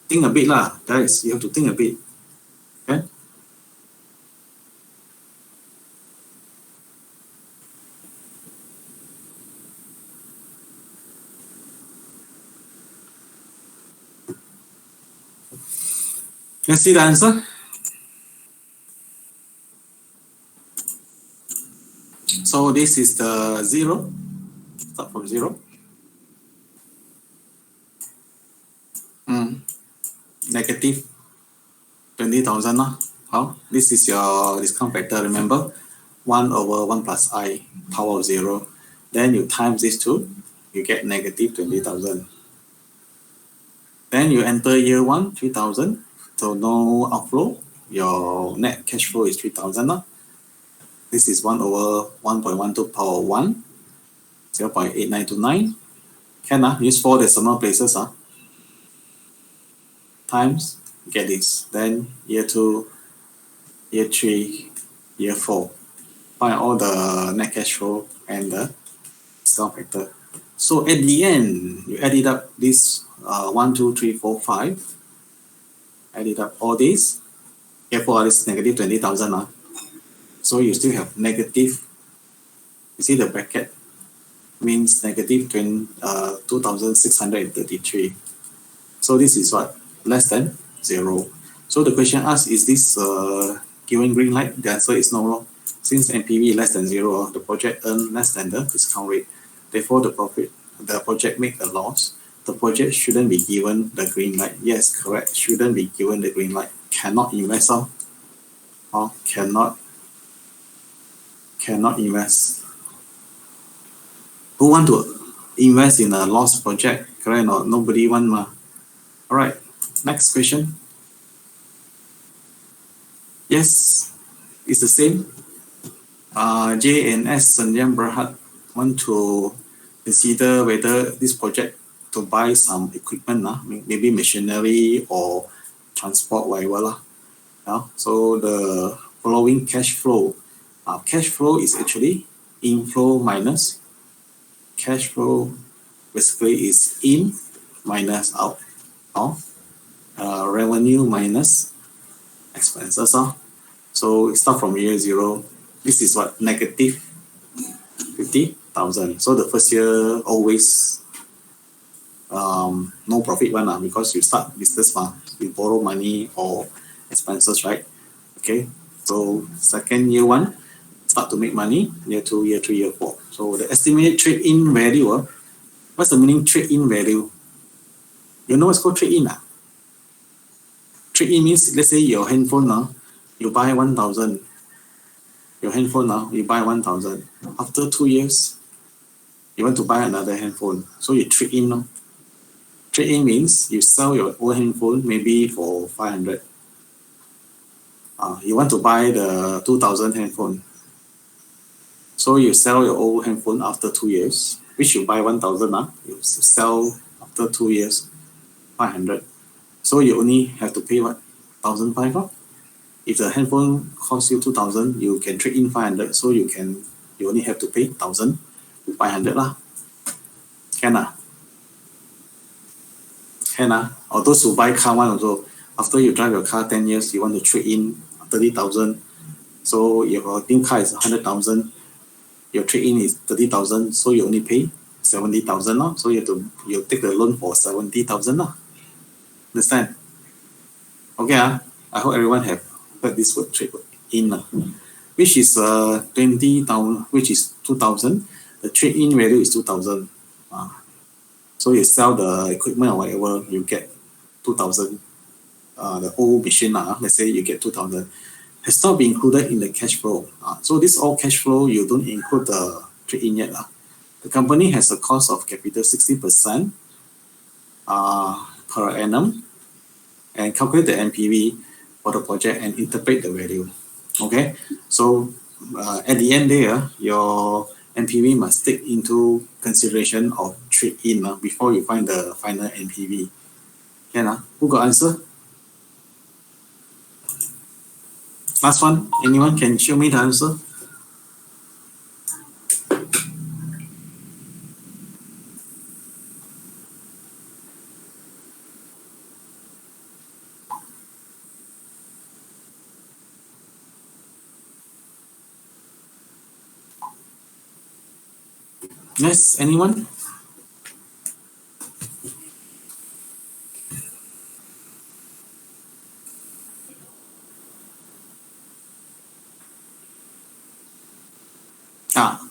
think a bit lah, guys. You have to think a bit. Okay. Let's see the answer. So this is the 0. Start from 0. Negative 20,000. How? This is your discount factor. Remember, 1 over 1 plus I power of 0. Then you times this 2, you get negative 20,000. Then you enter year 1, 3,000. So no outflow. Your net cash flow is 3,000. This is 1 over 1.12 power 1, 0.8929. Can use 4 decimal places. Times, get this. Then year 2, year 3, year 4. Find all the net cash flow and the discount factor. So at the end, you add it up this 1, 2, 3, 4, 5. Add it up all these. Therefore, this negative 20,000. So you still have negative. You see the bracket means negative 2,633. So this is what? Less than 0. So the question asked, is this given green light? The answer is no. Since NPV is less than 0, the project earned less than the discount rate. Therefore, the project make a loss. The project shouldn't be given the green light. Yes, correct. Shouldn't be given the green light. Cannot invest. Cannot invest. Who want to invest in a lost project? Correct or not? Nobody want. All right. Next question. Yes, it's the same. J and S Sanjam Berhad want to consider whether this project to buy some equipment, maybe machinery or transport, whatever. So the following cash flow. Cash flow is actually inflow minus cash flow. Basically is in minus out. Revenue minus expenses. So it start from year 0. This is what? Negative 50,000. So the first year always no profit one because you start business, you borrow money or expenses, right? Okay. So second year 1 start to make money. Year 2, year 3, year 4. So the estimated trade-in value. What's the meaning trade-in value? You know what's called trade-in? Trade-in means, let's say your handphone you buy 1,000. Your handphone you buy 1,000. After 2 years, you want to buy another handphone. So you trade in. Trade in means you sell your old handphone maybe for 500. You want to buy the 2,000 handphone. So you sell your old handphone after 2 years, which you buy 1,000. You sell after 2 years 500. So you only have to pay what? 1,500. If the handphone costs you 2,000, you can trade in 500. So you only have to pay 1,500 lah. Can or those who buy car one also, after you drive your car 10 years, you want to trade in 30,000. So your new car is 100,000. Your trade in is 30,000. So you only pay 70,000. So you take the loan for 70,000. Understand? Okay. I hope everyone have heard this word trade in, which is 20,000, which is 2,000. The trade in value is 2,000. So you sell the equipment or whatever, you get 2,000. The old machine, let's say you get 2,000. Has not been included in the cash flow. So this all cash flow, you don't include the trade in yet. The company has a cost of capital 60%. per annum and calculate the NPV for the project and interpret the value. Okay, so at the end there, your NPV must take into consideration of trade-in before you find the final NPV. Can who got answer? Last one, anyone can show me the answer? Yes, anyone?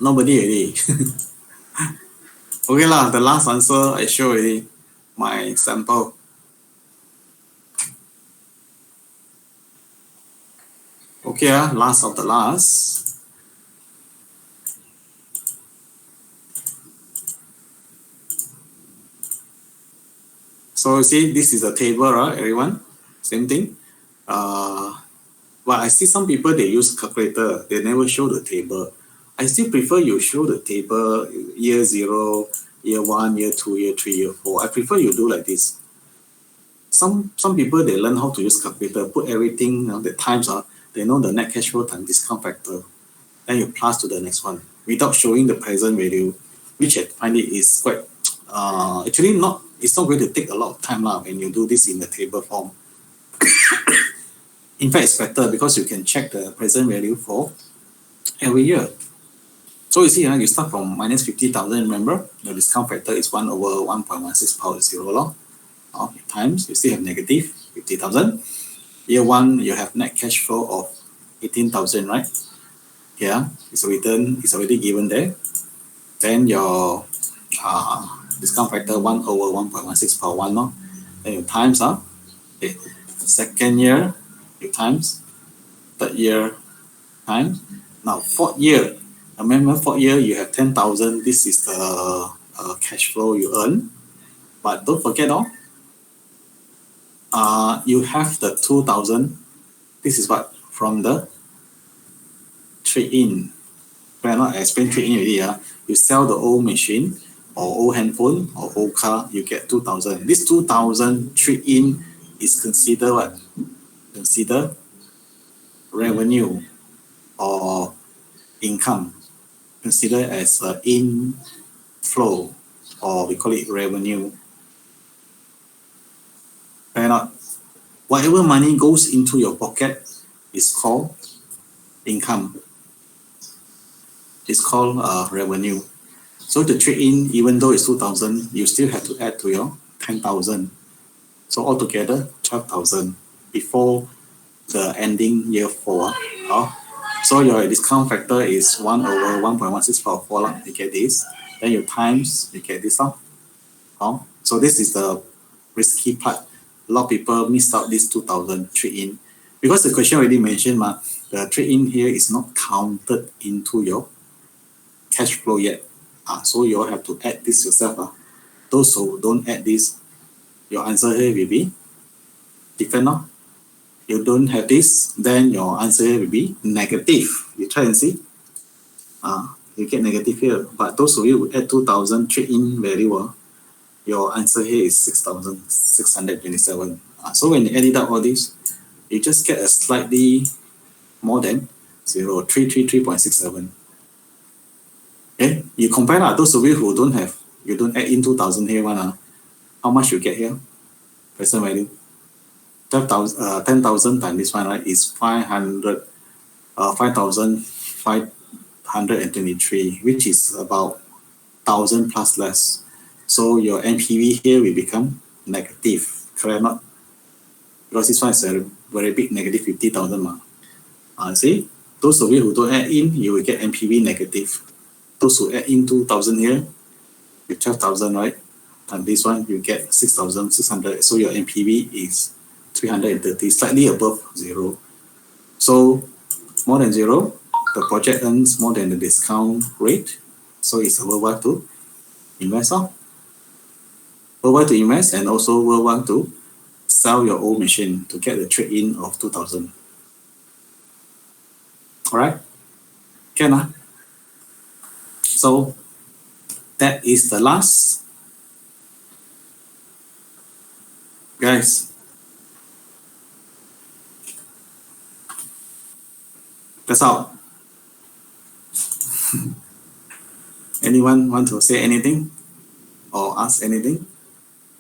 Nobody already. Okay lah, the last answer I show already, my sample. Okay, last of the last. So you see, this is a table, right, everyone? Same thing. But I see some people, they use calculator. They never show the table. I still prefer you show the table year 0, year 1, year 2, year 3, year 4. I prefer you do like this. Some people, they learn how to use calculator, put everything, the times, they know the net cash flow times discount factor. Then you plus to the next one without showing the present value, which I find it is quite, actually it's not going to take a lot of time when you do this in the table form. In fact, it's better because you can check the present value for every year. So you see, you start from minus 50,000, remember? The discount factor is 1 over 1.16 power 0 times, you still have negative 50,000. Year 1, you have net cash flow of 18,000, right? Yeah, it's written, it's already given there. Then your discount factor 1 over 1.16 power 1, then you times okay. Second year, you times. Third year, times. Now, fourth year, remember fourth year, you have 10,000. This is the cash flow you earn. But don't forget, you have the 2,000. This is what? From the trade-in. When I explain trade-in already, you sell the old machine or old handphone or old car, you get 2,000. This 2,000 trade-in is considered what? Consider revenue or income. Consider as inflow, or we call it revenue. Fair not? Whatever money goes into your pocket is called income. It's called revenue. So the trade-in, even though it's 2,000, you still have to add to your 10,000. So altogether, 12,000 before the ending year 4. So your discount factor is 1 over 1.16 power 4. You get this. Then you times, you get this. So this is the risky part. A lot of people miss out this 2,000 trade-in. Because the question already mentioned, the trade-in here is not counted into your cash flow yet. So you all have to add this yourself. Those who don't add this, your answer here will be different. You don't have this, then your answer here will be negative. You try and see. You get negative here. But those of you who add 2,000 trade-in value, your answer here is 6,627. So when you add up all this, you just get a slightly more than 333.67. Okay, you compare those of you who don't have, you don't add in 2,000 here how much you get here? Present value. 10,000 times this one, right, is 5,523, which is about 1,000 plus less. So your NPV here will become negative, correct or not? Because this one is a very big negative 50,000. See, those of you who don't add in, you will get NPV negative. Those who add in 2,000 here, with 12,000, right? And this one, you get 6,600. So your NPV is 330, slightly above 0. So more than 0, the project earns more than the discount rate. So it's worthwhile to invest. World War to invest and also World War to sell your old machine to get the trade-in of 2,000. All right? Can So that is the last. Guys, that's all. Anyone want to say anything or ask anything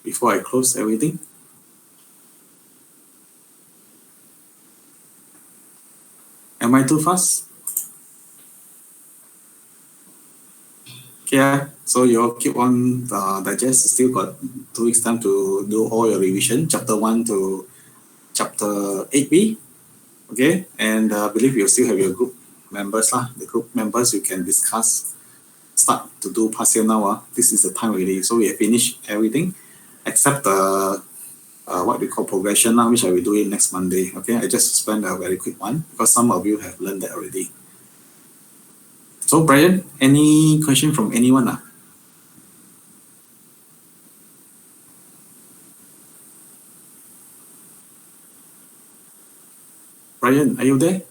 before I close everything? Am I too fast? Yeah, so you keep on digest. Still got 2 weeks time to do all your revision, chapter 1 to chapter 8b. Okay, and I believe you still have your group members lah. The group members you can discuss. Start to do partial now. This is the time already. So we have finished everything except the what we call progression now, which I will do it next Monday. Okay, I just spend a very quick one because some of you have learned that already. So Brian, any question from anyone? Brian, are you there?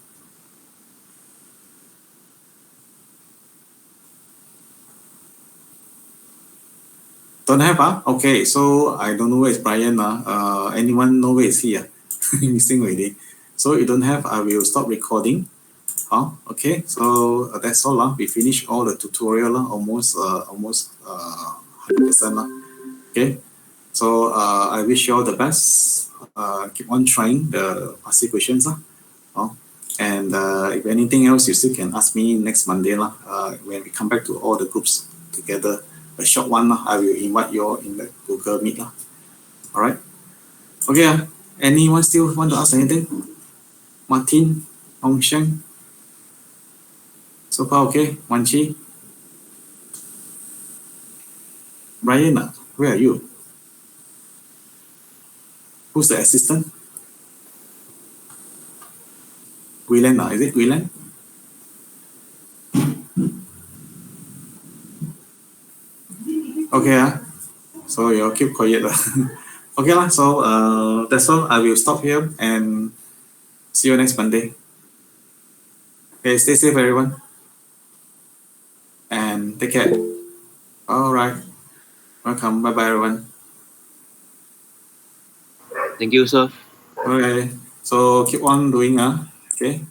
Don't have Okay, so I don't know where is Brian anyone know where is he missing already. So you don't have, I will stop recording. Okay, so that's all we finished all the tutorial almost 100% Okay, so I wish you all the best. Keep on trying the passive questions and if anything else you still can ask me next Monday when we come back to all the groups together. A short one I will invite you all in the Google Meet All right. Okay. Anyone still want to ask anything? Martin, Hong Sheng. So far okay. Wan Chi. Brian, where are you? Who's the assistant? Willen, is it Willen? Okay, so you keep quiet. Okay, so that's all. I will stop here and see you next Monday. Okay, stay safe, everyone, and take care. All right, welcome. Bye, bye, everyone. Thank you, sir. Okay, so keep on doing. Okay.